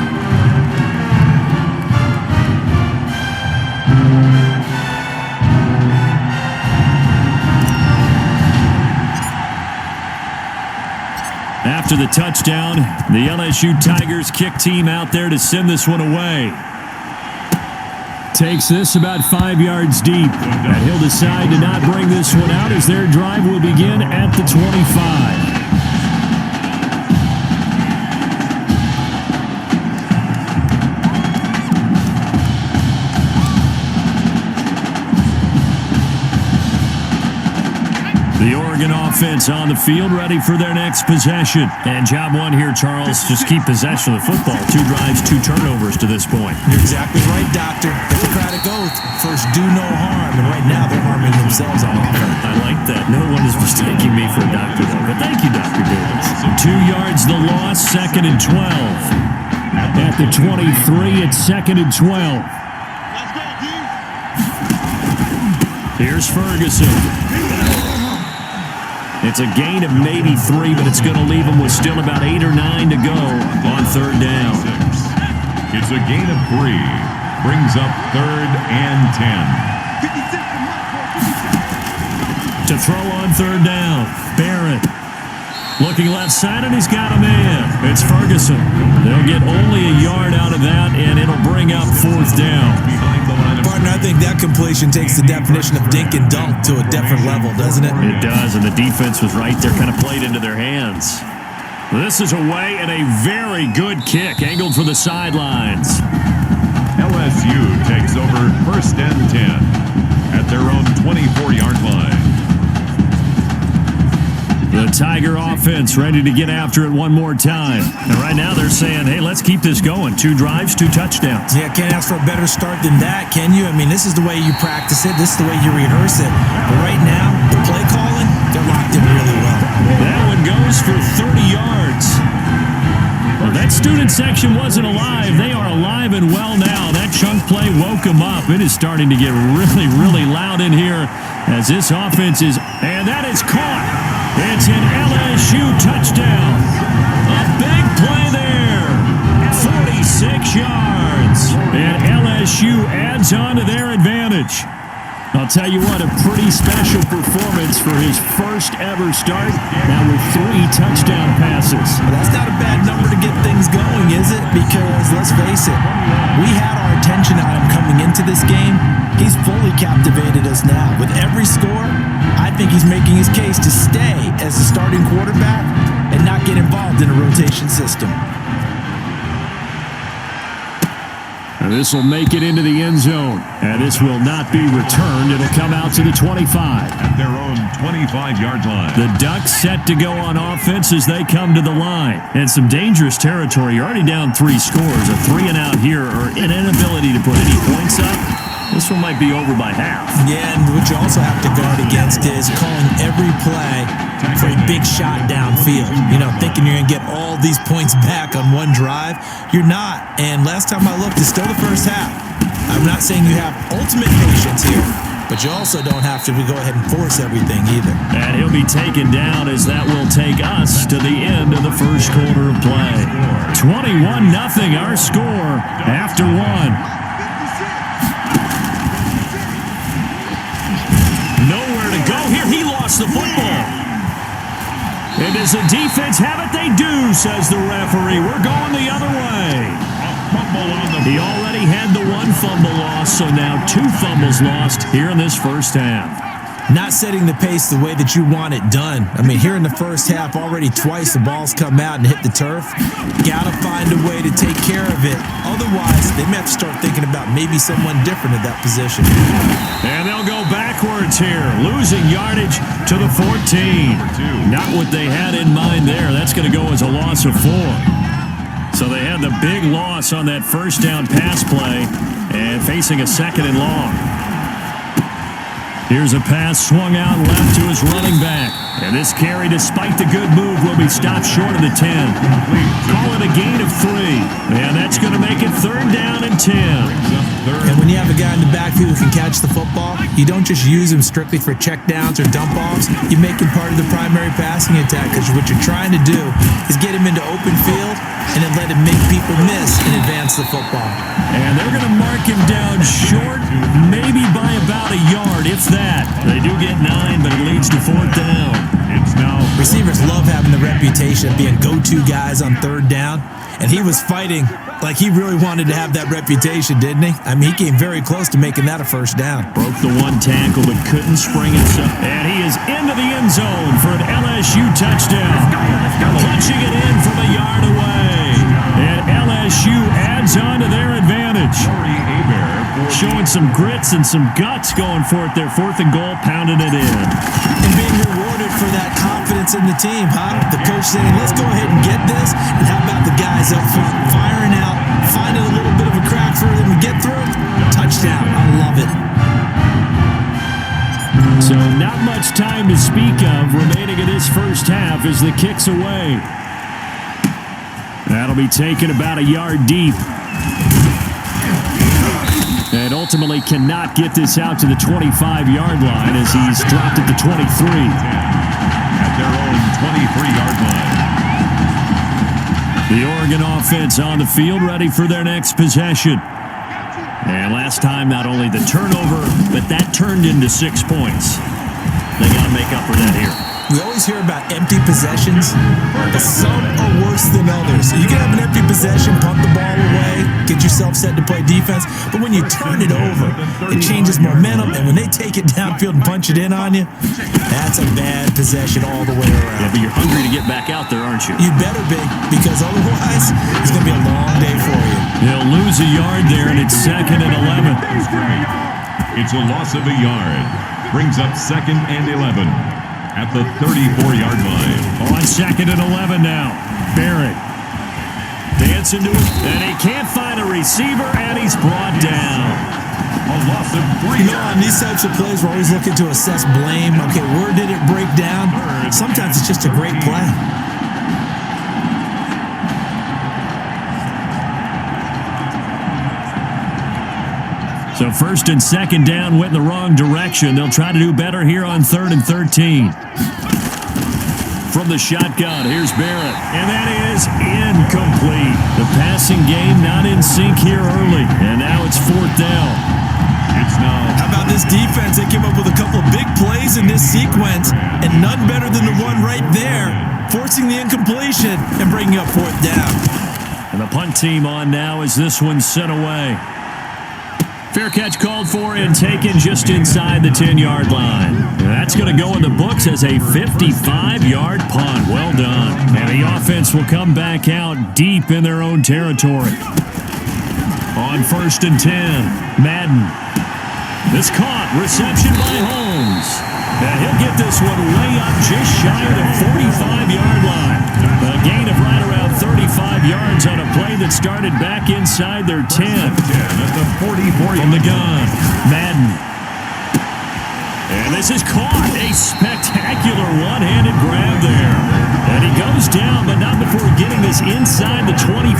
After the touchdown, the LSU Tigers kick team out there to send this one away. Takes this about 5 yards deep. And he'll decide to not bring this one out as their drive will begin at the 25. The Oregon offense on the field, ready for their next possession. And job 1 here, Charles, just keep possession of the football. 2 drives, 2 turnovers to this point. You're exactly right, Doctor. Hippocratic oath. First, do no harm. And right now, they're harming themselves on offense. I like that. No one is mistaking me for a doctor, though. But thank you, Dr. Davis. 2 yards the loss, 2nd and 12. At the 23, it's 2nd and 12. Here's Ferguson. It's a gain of maybe 3, but it's going to leave them with still about 8 or 9 to go on 3rd down. It's a gain of 3. Brings up 3rd and 10. To throw on 3rd down, Barrett. Looking left side, and he's got a man. It's Ferguson. They'll get only a yard out of that, and it'll bring up 4th down. Partner, I think that completion takes the definition of dink and dunk to a different level, doesn't it? It does, and the defense was right there, kind of played into their hands. This is away, and a very good kick, angled for the sidelines. LSU takes over 1st and 10 at their own 24-yard line. The Tiger offense ready to get after it one more time. And right now they're saying, hey, let's keep this going. 2 drives, 2 touchdowns. Yeah, can't ask for a better start than that, can you? I mean, this is the way you practice it. This is the way you rehearse it. But right now, the play calling, they're locked in really well. That one goes for 30 yards. Well, that's student section wasn't alive. They are alive and well now. That chunk play woke them up. It is starting to get really, really loud in here as this offense is, and that is caught. It's an LSU touchdown. A big play there. 46 yards. And LSU adds on to their advantage. I'll tell you what, a pretty special performance for his first ever start. Now with 3 touchdown passes. Well, that's not a bad number to get things going, is it? Because let's face it, we had our attention on him coming into this game. He's fully captivated us now. With every score, I think he's making his case to stay as the starting quarterback and not get involved in a rotation system. And this will make it into the end zone. And this will not be returned. It'll come out to the 25. At their own 25-yard line. The Ducks set to go on offense as they come to the line. And some dangerous territory. You're already down 3 scores. A 3-and-out here or an inability to put any points up. This one might be over by half. Yeah, and what you also have to guard against is calling every play for a big shot downfield. You know, thinking you're going to get all these points back on one drive. You're not. And last time I looked, it's still the first half. I'm not saying you have ultimate patience here, but you also don't have to go ahead and force everything either. And he'll be taken down as that will take us to the end of the first quarter of play. 21-0 our score after 1. Nowhere to go here. He lost the football. And does the defense have it? They do, says the referee. We're going the other way. He already had the 1 fumble loss, so now 2 fumbles lost here in this first half. Not setting the pace the way that you want it done. I mean, here in the first half, already twice the ball's come out and hit the turf. Got to find a way to take care of it. Otherwise, they may have to start thinking about maybe someone different at that position. And they'll go backwards here, losing yardage to the 14. Not what they had in mind there. That's going to go as a loss of 4. So they had the big loss on that first down pass play and facing a 2nd and long. Here's a pass swung out left to his running back. And this carry, despite the good move, will be stopped short of the 10. Call it a gain of 3. And that's going to make it 3rd down and 10. And when you have a guy in the backfield who can catch the football, you don't just use him strictly for checkdowns or dump-offs. You make him part of the primary passing attack, because what you're trying to do is get him into open field and then let him make people miss and advance the football. And they're going to mark him down short, maybe by about a yard, if that. They do get 9, but it leads to 4th down. It's now. Receivers love having the reputation of being go-to guys on 3rd down. And he was fighting like he really wanted to have that reputation, didn't he? I mean, he came very close to making that a first down. Broke the 1 tackle, but couldn't spring himself. And he is into the end zone for an LSU touchdown. Punching it in from a yard away. And LSU adds on to their advantage. Showing some grits and some guts going for it there. 4th and goal, pounding it in. And being rewarded for that confidence in the team, huh? The coach saying, let's go ahead and get this. And how about the guys up front firing out, finding a little bit of a crack for them to get through? Touchdown. I love it. So not much time to speak of remaining in this first half as the kick's away. That'll be taken about a yard deep. And ultimately cannot get this out to the 25-yard line as he's dropped at the 23. At their own 23-yard line. The Oregon offense on the field, ready for their next possession. And last time, not only the turnover, but that turned into 6 points. They got to make up for that here. We always hear about empty possessions, but some are worse than others. You can have an empty possession, punt the ball away, get yourself set to play defense, but when you turn it over, it changes momentum, and when they take it downfield and punch it in on you, that's a bad possession all the way around. Yeah, but you're hungry to get back out there, aren't you? You better be, because otherwise, it's going to be a long day for you. They'll lose a yard there, and it's 2nd and 11. It's a loss of a yard. Brings up 2nd and 11. At the 34-yard line. On 2nd and 11 now. Barrett dancing to it, and he can't find a receiver, and he's brought down. A loss of 3 You know, on these types of plays, we're always looking to assess blame. Okay, where did it break down? Sometimes it's just a great play. So first and second down went in the wrong direction. They'll try to do better here on 3rd and 13. From the shotgun, here's Barrett, and that is incomplete. The passing game not in sync here early, and now it's 4th down. It's now. How about this defense? They came up with a couple of big plays in this sequence, and none better than the one right there, forcing the incompletion and bringing up 4th down. And the punt team on now as this one's sent away. Fair catch called for and taken just inside the 10-yard line. And that's going to go in the books as a 55-yard punt. Well done. And the offense will come back out deep in their own territory. On 1st and 10, Madden. This caught. Reception by Holmes. And he'll get this one way up just shy of the 45-yard line. A gain of right around 35 yards on a play that started back inside their 10. At the 44 From the gun, Madden. And this is caught. A spectacular one-handed grab there. And he goes down, but not before getting this inside the 25.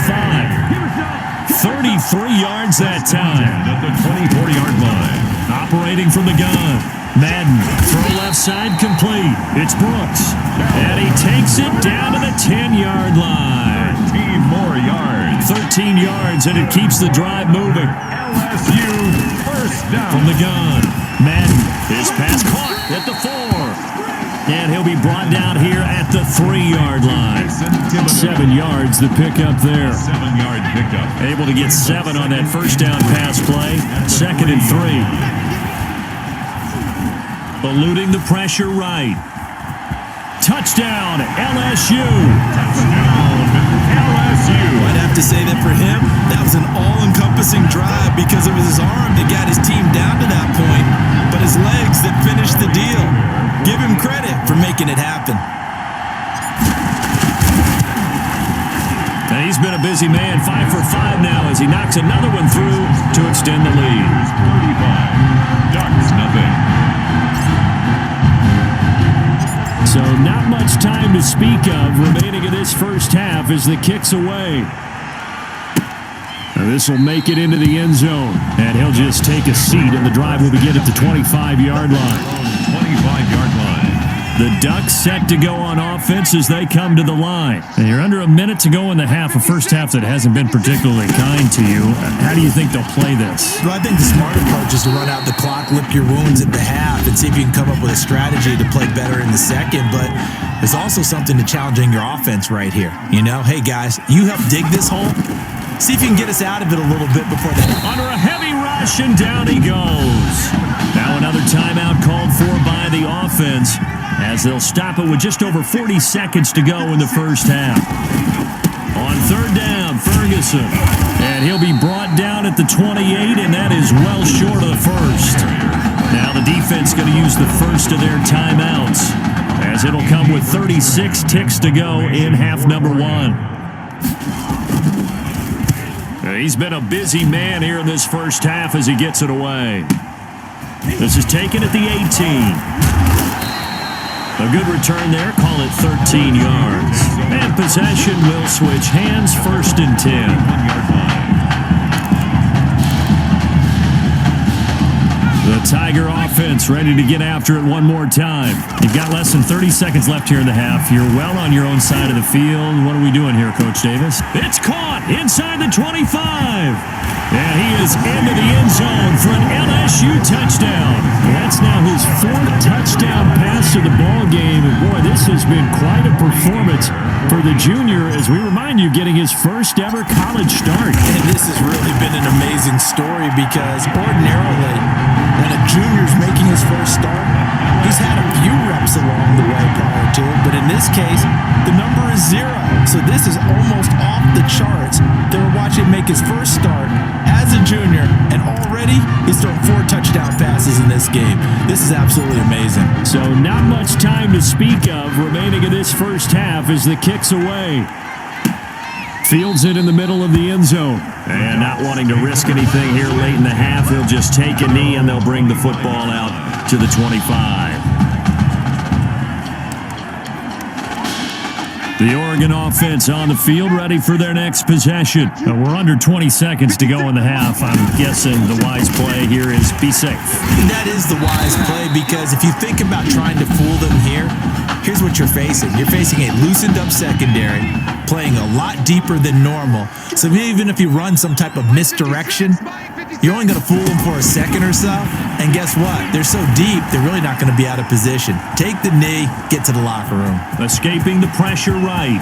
33 yards that time. At the 24-yard line. Operating from the gun. Madden, throw left side complete. It's Brooks. And he takes it down to the 10-yard line. 13 more yards. 13 yards, and it keeps the drive moving. LSU first down. From the gun, Madden, his pass caught at the 4. And he'll be brought down here at the 3-yard line. 7 yards, the pickup there. 7-yard pickup. Able to get 7 on that first down pass play. 2nd and 3. Eluding the pressure right. Touchdown, LSU. Touchdown, LSU. I'd have to say that for him, that was an all-encompassing drive because it was his arm that got his team down to that point, but his legs that finished the deal. Give him credit for making it happen. And he's been a busy man, 5 for 5 now as he knocks another one through to extend the lead. 35. Ducks nothing. So not much time to speak of remaining in this first half as the kick's away. And this will make it into the end zone. And he'll just take a seat, and the drive will begin at the 25-yard line. 25-yard line. The Ducks set to go on offense as they come to the line. And you're under a minute to go in the half, a first half that hasn't been particularly kind to you. How do you think they'll play this? Well, I think the smart approach is to run out the clock, lick your wounds at the half, and see if you can come up with a strategy to play better in the second. But there's also something to challenging your offense right here. You know, hey, guys, you help dig this hole. See if you can get us out of it a little bit before that. Under a heavy rush, and down he goes. Now another timeout called for by the offense as they'll stop it with just over 40 seconds to go in the first half. On 3rd down, Ferguson. And he'll be brought down at the 28, and that is well short of the first. Now the defense going to use the first of their timeouts as it'll come with 36 ticks to go in half number 1. He's been a busy man here in this first half as he gets it away. This is taken at the 18. A good return there, call it 13 yards. And possession will switch hands, 1st and 10. 1-yard line. The Tiger offense ready to get after it one more time. You've got less than 30 seconds left here in the half. You're well on your own side of the field. What are we doing here, Coach Davis? It's caught inside the 25. And he is into the end zone for an LSU touchdown. That's now his 4th touchdown pass of the ball game. And boy, this has been quite a performance for the junior, as we remind you, getting his first ever college start. And this has really been an amazing story because ordinarily, when a junior's making his first start, he's had a few reps along the way prior to it, but in this case, the number is 0. So this is almost off the charts. They were watching him make his first start as a junior, and already he's thrown 4 touchdown passes in this game. This is absolutely amazing. So not much time to speak of remaining in this first half as the kick's away. Fields it in the middle of the end zone. And not wanting to risk anything here late in the half, he'll just take a knee and they'll bring the football out to the 25. The Oregon offense on the field, ready for their next possession. We're under 20 seconds to go in the half. I'm guessing the wise play here is be safe. That is the wise play, because if you think about trying to fool them here, here's what you're facing. You're facing a loosened up secondary, playing a lot deeper than normal. So even if you run some type of misdirection, you're only going to fool them for a second or so. And guess what? They're so deep, they're really not going to be out of position. Take the knee, get to the locker room. Escaping the pressure right.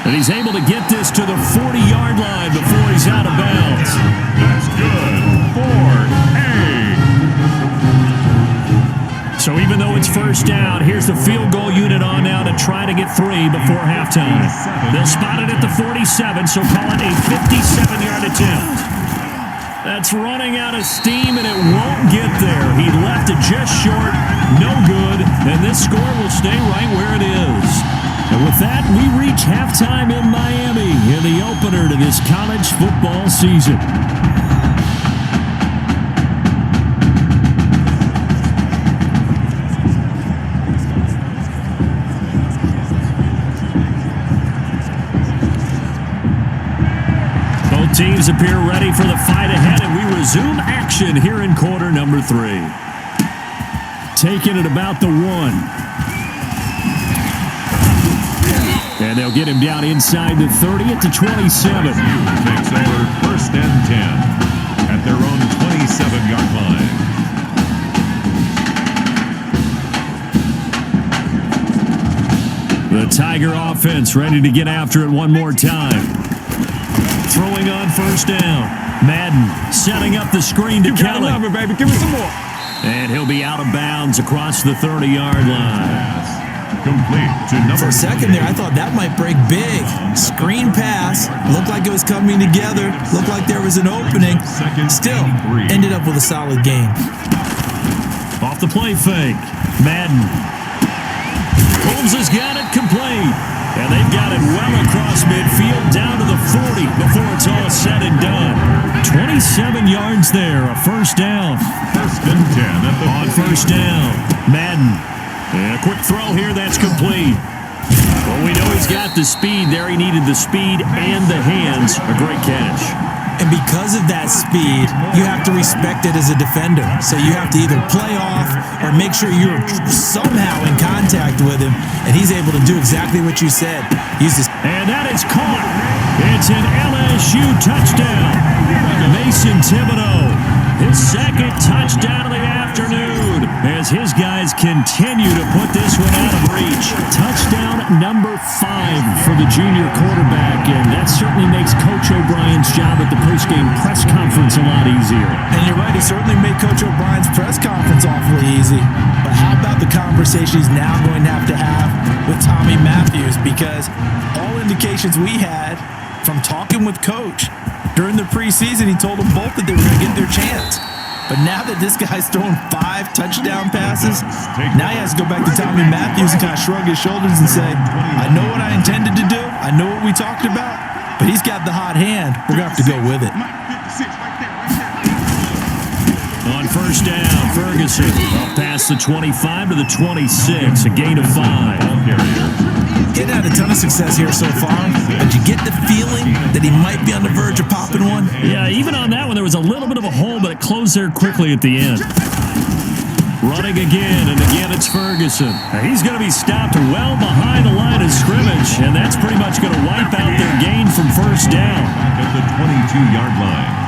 And he's able to get this to the 40-yard line before he's out of bounds. That's good for A. So even though it's first down, here's the field goal unit on now to try to get 3 before halftime. They'll spot it at the 47, so call it a 57-yard attempt. That's running out of steam, and it won't get there. He left it just short, no good, and this score will stay right where it is. And with that, we reach halftime in Miami in the opener to this college football season. Teams appear ready for the fight ahead, and we resume action here in quarter number 3. Taking it about the 1. And they'll get him down inside the 30 at the 27. Takes over first and 10 at their own 27-yard line. The Tiger offense ready to get after it one more time. Throwing on first down. Madden setting up the screen to Kelly. Love it, baby. Give me some more. And he'll be out of bounds across the 30-yard line. Complete to number. For a second there, I thought that might break big. Screen pass. Looked like it was coming together. Looked like there was an opening. Still, ended up with a solid game. Off the play fake. Madden. Holmes has got it complete. And they've got it well across midfield, down to the 40 before it's all said and done. 27 yards there, a first down. First and 10 at the on first down. Madden. And a quick throw here, that's complete. Well, we know he's got the speed there. He needed the speed and the hands. A great catch. And because of that speed, you have to respect it as a defender. So you have to either play off or make sure you're somehow in contact with him, and he's able to do exactly what you said. And that is caught. It's an LSU touchdown. Mason Thibodeau, his second touchdown of the afternoon, as his guys continue to put this one out of reach. Touchdown number 5 for the junior quarterback, and that certainly makes Coach O'Brien's job at the postgame press conference a lot easier. And you're right, he certainly made Coach O'Brien's press conference awfully easy. But how about the conversation he's now going to have with Tommy Matthews? Because all indications we had from talking with Coach during the preseason, he told them both that they were going to get their chance. But now that this guy's throwing 5 touchdown passes, now he has to go back to Tommy Matthews and kind of shrug his shoulders and say, I know what I intended to do. I know what we talked about. But he's got the hot hand. We're going to have to go with it. On first down, Ferguson up past the 25 to the 26, a gain of 5. Getting had a ton of success here so far, but you get the feeling that he might be on the verge of popping one. Yeah, even on that one, there was a little bit of a hole, but it closed there quickly at the end. Running again, and again it's Ferguson. He's going to be stopped well behind the line of scrimmage, and that's pretty much going to wipe out their gain from first down. At the 22-yard line.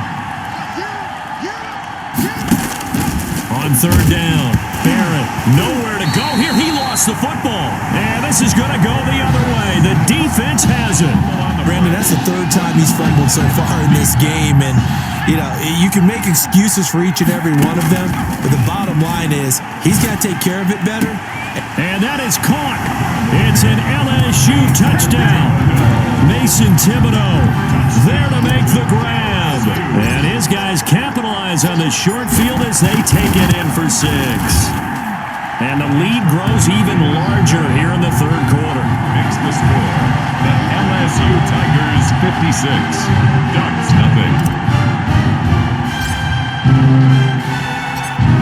On third down, Barrett, nowhere to go here. He lost the football, and this is going to go the other way. The defense has it. Brandon, that's the 3rd time he's fumbled so far in this game, and you can make excuses for each and every one of them, but the bottom line is he's got to take care of it better. And that is caught. It's an LSU touchdown. Mason Thibodeau there to make the grab. And his guys capitalize on the short field as they take it in for 6. And the lead grows even larger here in the 3rd quarter. Makes the score. The LSU Tigers 56. Ducks nothing.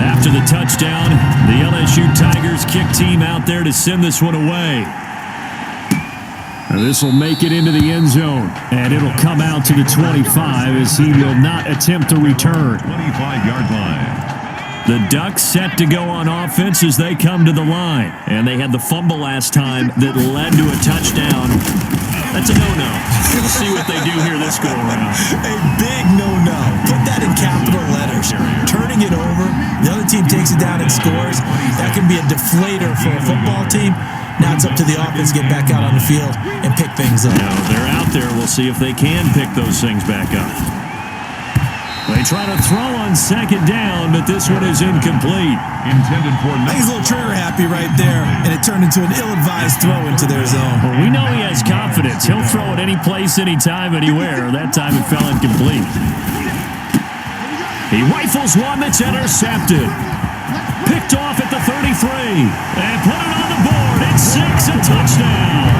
After the touchdown, the LSU Tigers kick team out there to send this one away. This will make it into the end zone, and it'll come out to the 25 as he will not attempt to return. 25-yard line. The Ducks set to go on offense as they come to the line. And they had the fumble last time that led to a touchdown. That's a no-no. We'll see what they do here this go-around. A big no-no. Put that in capital letters. Turning it over, the other team takes it down and scores. That can be a deflator for a football team. Now it's up to the offense to get back out on the field and pick things up. Now they're out there. We'll see if they can pick those things back up. They try to throw on second down, but this one is incomplete. Intended for I think he's a little trigger happy right there, and it turned into an ill-advised throw into their zone. Well, we know he has confidence. He'll throw it any place, anytime, anywhere. That time it fell incomplete. He rifles one that's intercepted. Picked off at the 33. And put it on the board. It's 6, a touchdown.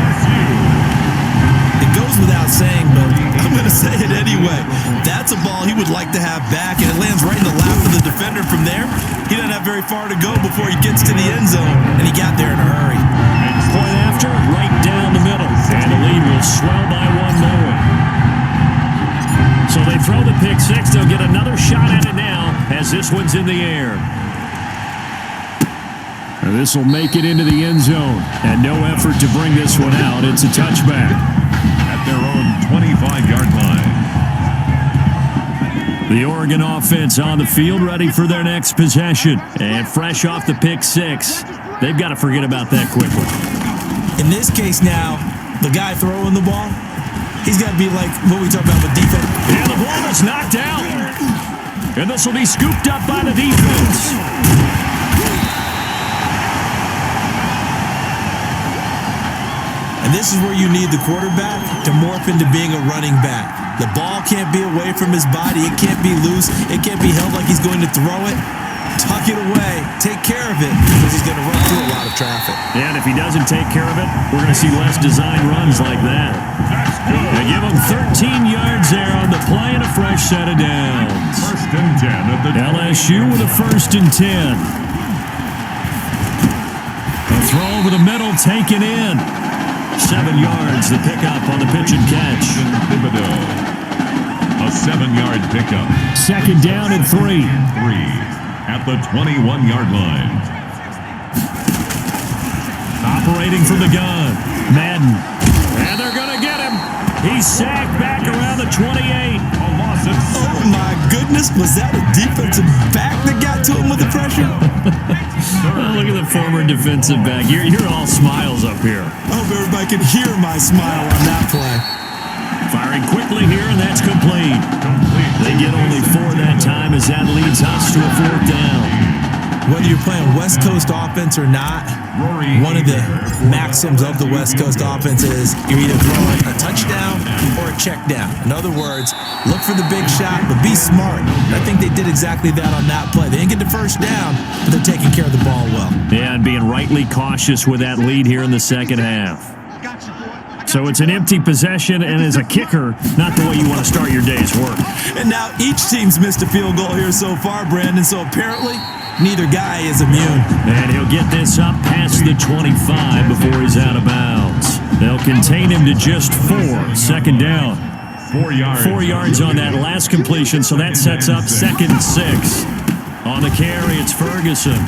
It goes without saying, but I'm going to say it anyway. That's a ball he would like to have back, and it lands right in the lap of the defender from there. He doesn't have very far to go before he gets to the end zone, and he got there in a hurry. Point after, right down the middle. And the lead will swell by one more. So they throw the pick six. They'll get another shot at it now as this one's in the air. This will make it into the end zone. And no effort to bring this one out. It's a touchback. at their own 25-yard line. The Oregon offense on the field, ready for their next possession. And fresh off the pick six, they've got to forget about that quickly. In this case now, the guy throwing the ball, he's got to be like what we talk about with defense. And the ball is knocked out. And this will be scooped up by the defense. And this is where you need the quarterback to morph into being a running back. The ball can't be away from his body. It can't be loose. It can't be held like he's going to throw it. Tuck it away. Take care of it because he's going to run through a lot of traffic. And if he doesn't take care of it, we're going to see less design runs like that. They give him 13 yards there on the play and a fresh set of downs. First and 10 at the LSU with a first and 10. A throw over the middle, taken in. 7 yards, the pickup on the pitch and catch. A 7-yard pickup. Second down and 3. 3 at the 21-yard line. Operating from the gun, Madden. And they're going to get him. He's sacked back around the 28. A loss of 7. Oh my goodness, was that a defensive back that got to him with the pressure? Oh, look at the former defensive back. You're all smiles up here. I hope everybody can hear my smile on that play. Firing quickly here, and that's complete. They get only 4 that time as that leads us to a 4th down. Whether you're playing West Coast offense or not, one of the maxims of the West Coast offense is you're either throwing a touchdown or a check down. In other words, look for the big shot, but be smart. I think they did exactly that on that play. They didn't get the first down, but they're taking care of the ball well. Yeah, and being rightly cautious with that lead here in the second half. So it's an empty possession, and as a kicker, not the way you want to start your day's work. And now each team's missed a field goal here so far, Brandon, so apparently neither guy is immune. And he'll get this up past the 25 before he's out of bounds. They'll contain him to just 4. Second down. 4 yards. 4 yards on that last completion, so that sets up 2nd and 6. On the carry, it's Ferguson.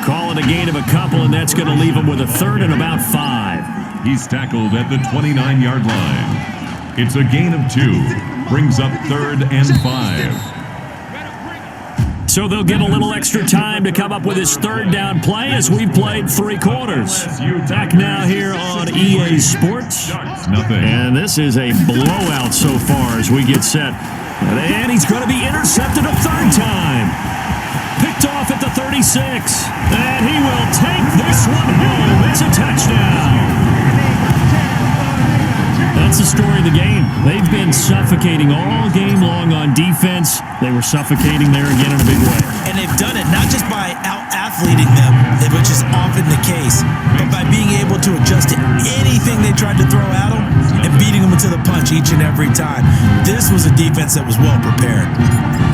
Call it a gain of a couple, and that's going to leave him with a 3rd and about 5. He's tackled at the 29-yard line. It's a gain of 2. Brings up 3rd and 5. So they'll get a little extra time to come up with his 3rd down play as we've played 3 quarters. Back now here on EA Sports. Nothing. And this is a blowout so far as we get set. And he's going to be intercepted a 3rd time. Picked off at the 36. And he will take this one home. It's a touchdown. That's the story of the game. They've been suffocating all game long on defense. They were suffocating there again in a big way. And they've done it not just by out-athleting them, which is often the case, but by being able to adjust to anything they tried to throw at them and beating them into the punch each and every time. This was a defense that was well prepared.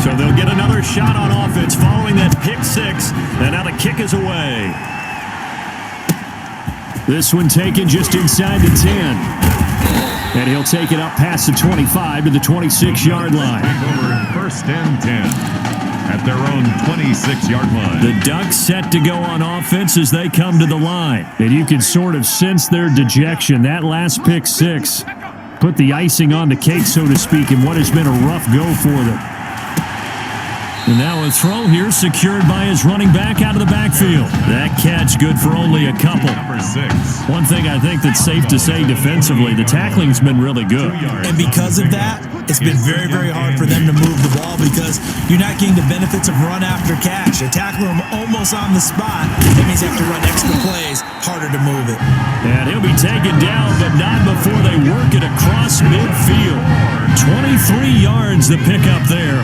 So they'll get another shot on offense following that pick 6, and now the kick is away. This one taken just inside the 10. And he'll take it up past the 25 to the 26-yard line. Over in 1st and 10 at their own 26-yard line. The Ducks set to go on offense as they come to the line. And you can sort of sense their dejection. That last pick six put the icing on the cake, so to speak, in what has been a rough go for them. And now a throw here secured by his running back out of the backfield. That catch good for only a couple. Number 6. One thing I think that's safe to say defensively, the tackling's been really good. And because of that, it's been very, very hard for them to move the ball because you're not getting the benefits of run after catch. You tackle them almost on the spot. That means you have to run extra plays, harder to move it. And he'll be taken down, but not before they work it across midfield. 23 yards the pickup there.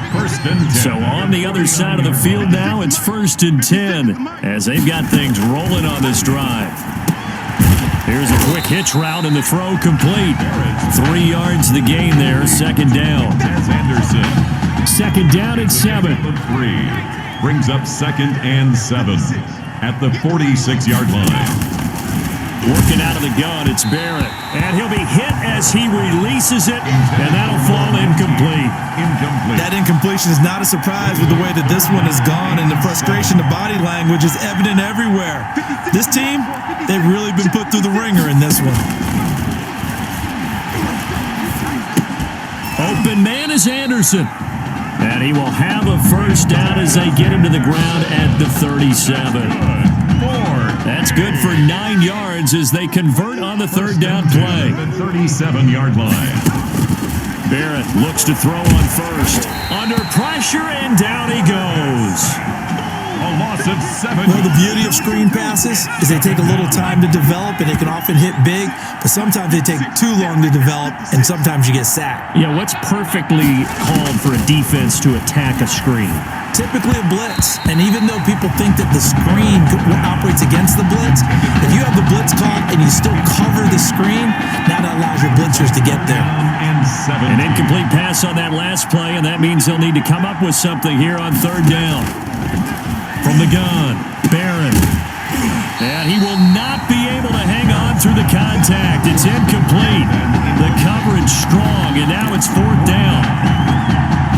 1st and 10. So on the other side of the field now, it's 1st and 10 as they've got things rolling on this drive. Here's a quick hitch route and the throw complete. 3 yards the gain there, 2nd down. As Anderson. 2nd down at 7. 3 brings up 2nd and 7 at the 46-yard line. Working out of the gun, it's Barrett. And he'll be hit as he releases it, and that'll fall incomplete. That incompletion is not a surprise with the way that this one has gone, and the frustration, the body language is evident everywhere. This team, they've really been put through the ringer in this one. Open man is Anderson. And he will have a 1st down as they get him to the ground at the 37. That's good for 9 yards as they convert on the 3rd down play. The 37-yard line. Barrett looks to throw on 1st. Under pressure, and down he goes. A loss of 7. Well, the beauty of screen passes is they take a little time to develop, and they can often hit big, but sometimes they take too long to develop, and sometimes you get sacked. Yeah, what's perfectly called for a defense to attack a screen? Typically a blitz, and even though people think that the screen operates against the blitz, if you have the blitz caught and you still cover the screen, now that allows your blitzers to get there. An incomplete pass on that last play, and that means they'll need to come up with something here on 3rd down. From the gun, Barron. And he will not be able to hang on through the contact. It's incomplete. The coverage strong, and now it's 4th down.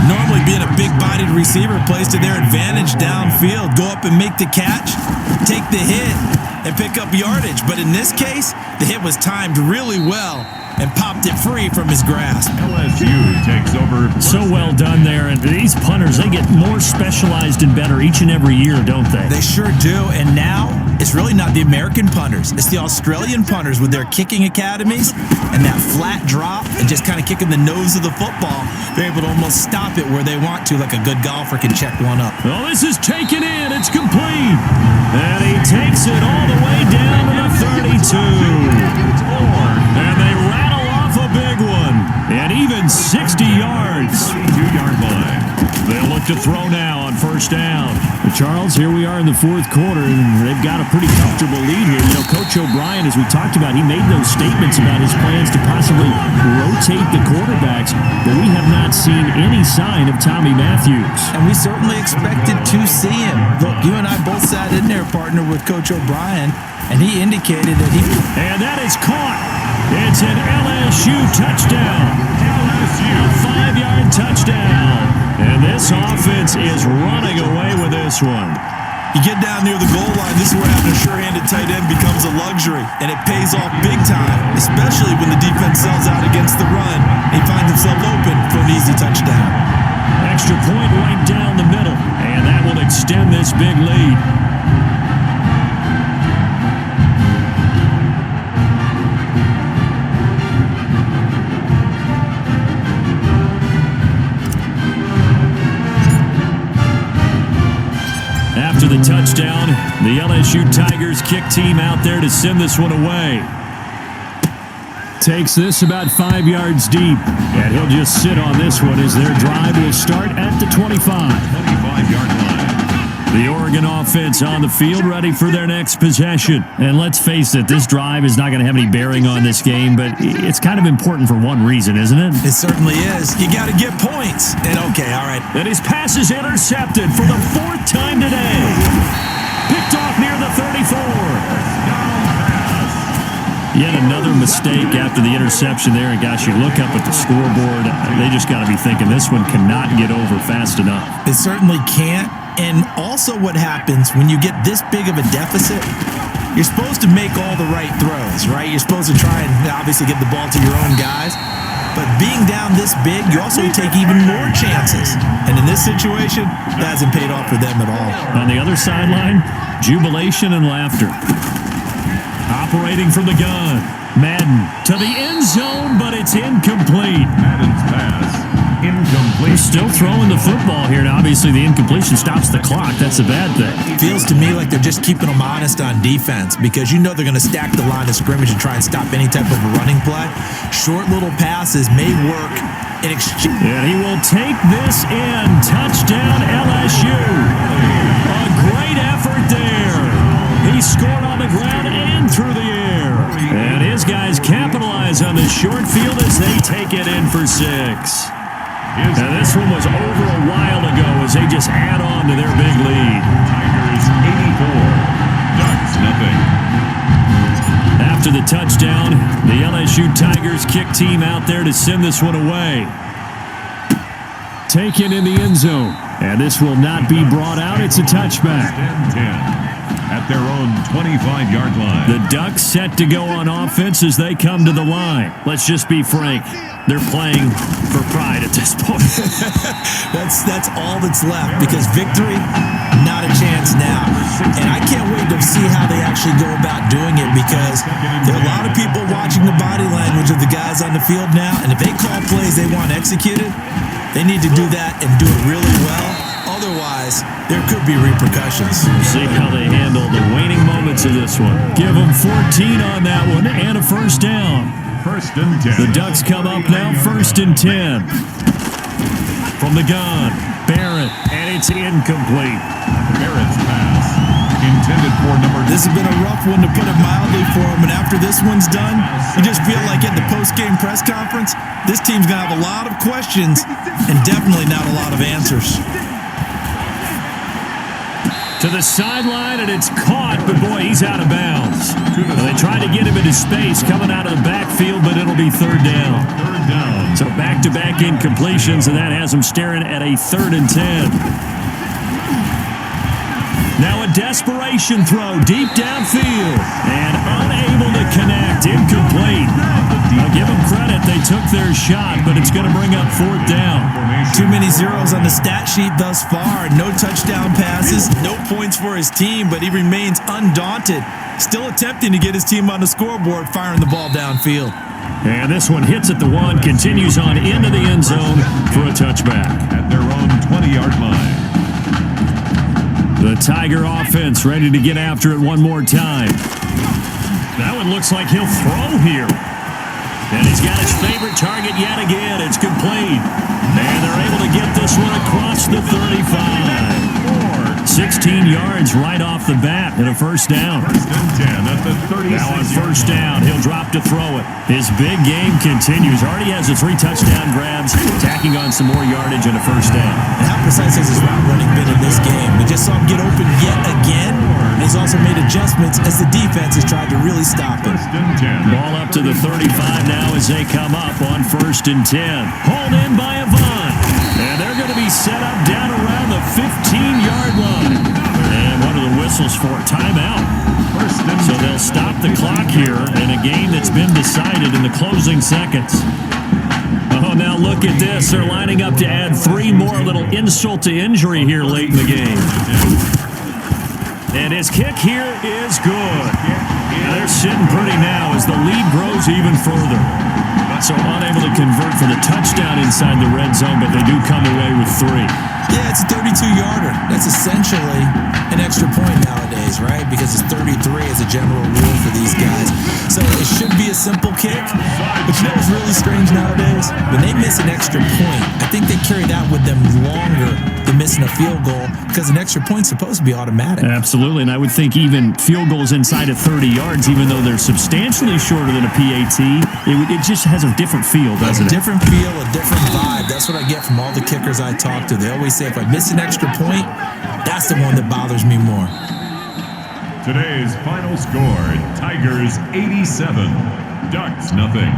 Normally being a big-bodied receiver plays to their advantage downfield. Go up and make the catch, take the hit, and pick up yardage. But in this case, the hit was timed really well and popped it free from his grasp. LSU takes over. So well done there. And these punters, they get more specialized and better each and every year, don't they? They sure do. And now, it's really not the American punters. It's the Australian punters with their kicking academies and that flat drop and just kind of kicking the nose of the football. They're able to almost stop it where they want to, like a good golfer can check one up. Well, this is taken in. It's complete. And he takes it all the way down to the 32. And they rattle off a big one. And even 60 yards. 2-yard line. They'll look to throw now on 1st down. But Charles, here we are in the 4th quarter, and they've got a pretty comfortable lead here. You know, Coach O'Brien, as we talked about, he made those statements about his plans to possibly rotate the quarterbacks, but we have not seen any sign of Tommy Matthews. And we certainly expected to see him. Look, you and I both sat in there, partner, with Coach O'Brien, and he indicated that he... And that is caught. It's an LSU touchdown. LSU 5-yard touchdown. And this offense is running away with this one. You get down near the goal line, this is where having a sure-handed tight end becomes a luxury, and it pays off big time, especially when the defense sells out against the run, and he finds himself open for an easy touchdown. Extra point right down the middle, and that will extend this big lead. After the touchdown, the LSU Tigers kick team out there to send this one away. Takes this about 5 yards deep, and he'll just sit on this one as their drive will start at the 25-yard line. The Oregon offense on the field ready for their next possession. And let's face it, this drive is not going to have any bearing on this game, but it's kind of important for one reason, isn't it? It certainly is. You got to get points. And okay, all right. And his pass is intercepted for the 4th time today. Picked off near the 34. Yet another mistake after the interception there. And gosh, you look up at the scoreboard, they just got to be thinking this one cannot get over fast enough. It certainly can't. And also what happens when you get this big of a deficit, you're supposed to make all the right throws, right? You're supposed to try and obviously get the ball to your own guys. But being down this big, you also take even more chances. And in this situation, that hasn't paid off for them at all. On the other sideline, jubilation and laughter. Operating from the gun. Madden to the end zone, but it's incomplete. Madden's pass, incomplete. He's still throwing the football here. Now, obviously, the incompletion stops the clock. That's a bad thing. Feels to me like they're just keeping them honest on defense because you know they're going to stack the line of scrimmage and try and stop any type of a running play. Short little passes may work in exchange. And he will take this in. Touchdown, LSU. A great effort there. He scored on the ground and through the air. And his guys capitalize on the short field as they take it in for 6. And this one was over a while ago as they just add on to their big lead. Tigers 84, Ducks nothing. After the touchdown, the LSU Tigers kick team out there to send this one away. Taken in the end zone. And this will not be brought out. It's a touchback. 10-10. At their own 25-yard line. The Ducks set to go on offense as they come to the line. Let's just be frank. They're playing for pride at this point. That's all that's left because victory, not a chance now. And I can't wait to see how they actually go about doing it because there are a lot of people watching the body language of the guys on the field now. And if they call plays they want executed, they need to do that and do it really well. Otherwise, there could be repercussions. See how they handle the waning moments of this one. Give them 14 on that one and a first down. First and 10. The Ducks come up now, first and 10. From the gun, Barrett, and it's incomplete. Barrett's pass, intended for number 2. This has been a rough one to put it mildly for him, and after this one's done, you just feel like at the post-game press conference, this team's going to have a lot of questions and definitely not a lot of answers. To the sideline, and it's caught, but boy, he's out of bounds. Well, they tried to get him into space coming out of the backfield, but it'll be third down. Third down. So back-to-back incompletions, and that has him staring at a 3rd and 10. Now a desperation throw deep downfield, and unable to connect, incomplete. I'll give them credit, they took their shot, but it's going to bring up 4th down. Too many zeros on the stat sheet thus far. No touchdown passes, no points for his team, but he remains undaunted. Still attempting to get his team on the scoreboard, firing the ball downfield. And this one hits at the 1, continues on into the end zone for a touchback. At their own 20-yard line. The Tiger offense ready to get after it one more time. That one looks like he'll throw here. And he's got his favorite target yet again. It's complete. And they're able to get this one across the 35. 16 yards right off the bat and a first down. First and 10 at the 36. Now on first down, he'll drop to throw it. His big game continues. Already has the 3 touchdown grabs, tacking on some more yardage and a first down. And how precise has his route running been in this game? We just saw him get open yet again. And he's also made adjustments as the defense has tried to really stop him. First and 10. Ball up to the 35 now as they come up on first and 10. Hauled in by Avant. And they're going to be set up down around the 15-yard line. And one of the whistles for a timeout. So they'll stop the clock here in a game that's been decided in the closing seconds. Oh, now look at this. They're lining up to add 3 more, a little insult to injury here late in the game. And his kick here is good. Now they're sitting pretty now as the lead grows even further. So unable to convert for the touchdown inside the red zone, but they do come away with 3. Yeah, it's a 32-yarder. That's essentially an extra point nowadays, right? Because it's 33 as a general rule for these guys. So it should be a simple kick. But you know what's really strange nowadays? When they miss an extra point, I think they carry that with them longer than missing a field goal because an extra point's supposed to be automatic. Absolutely, and I would think even field goals inside of 30 yards, even though they're substantially shorter than a PAT, it just has a different feel, doesn't it? A different feel, a different vibe. That's what I get from all the kickers I talk to. They always say if I miss an extra point, that's the one that bothers me more. Today's final score, Tigers 87, Ducks nothing.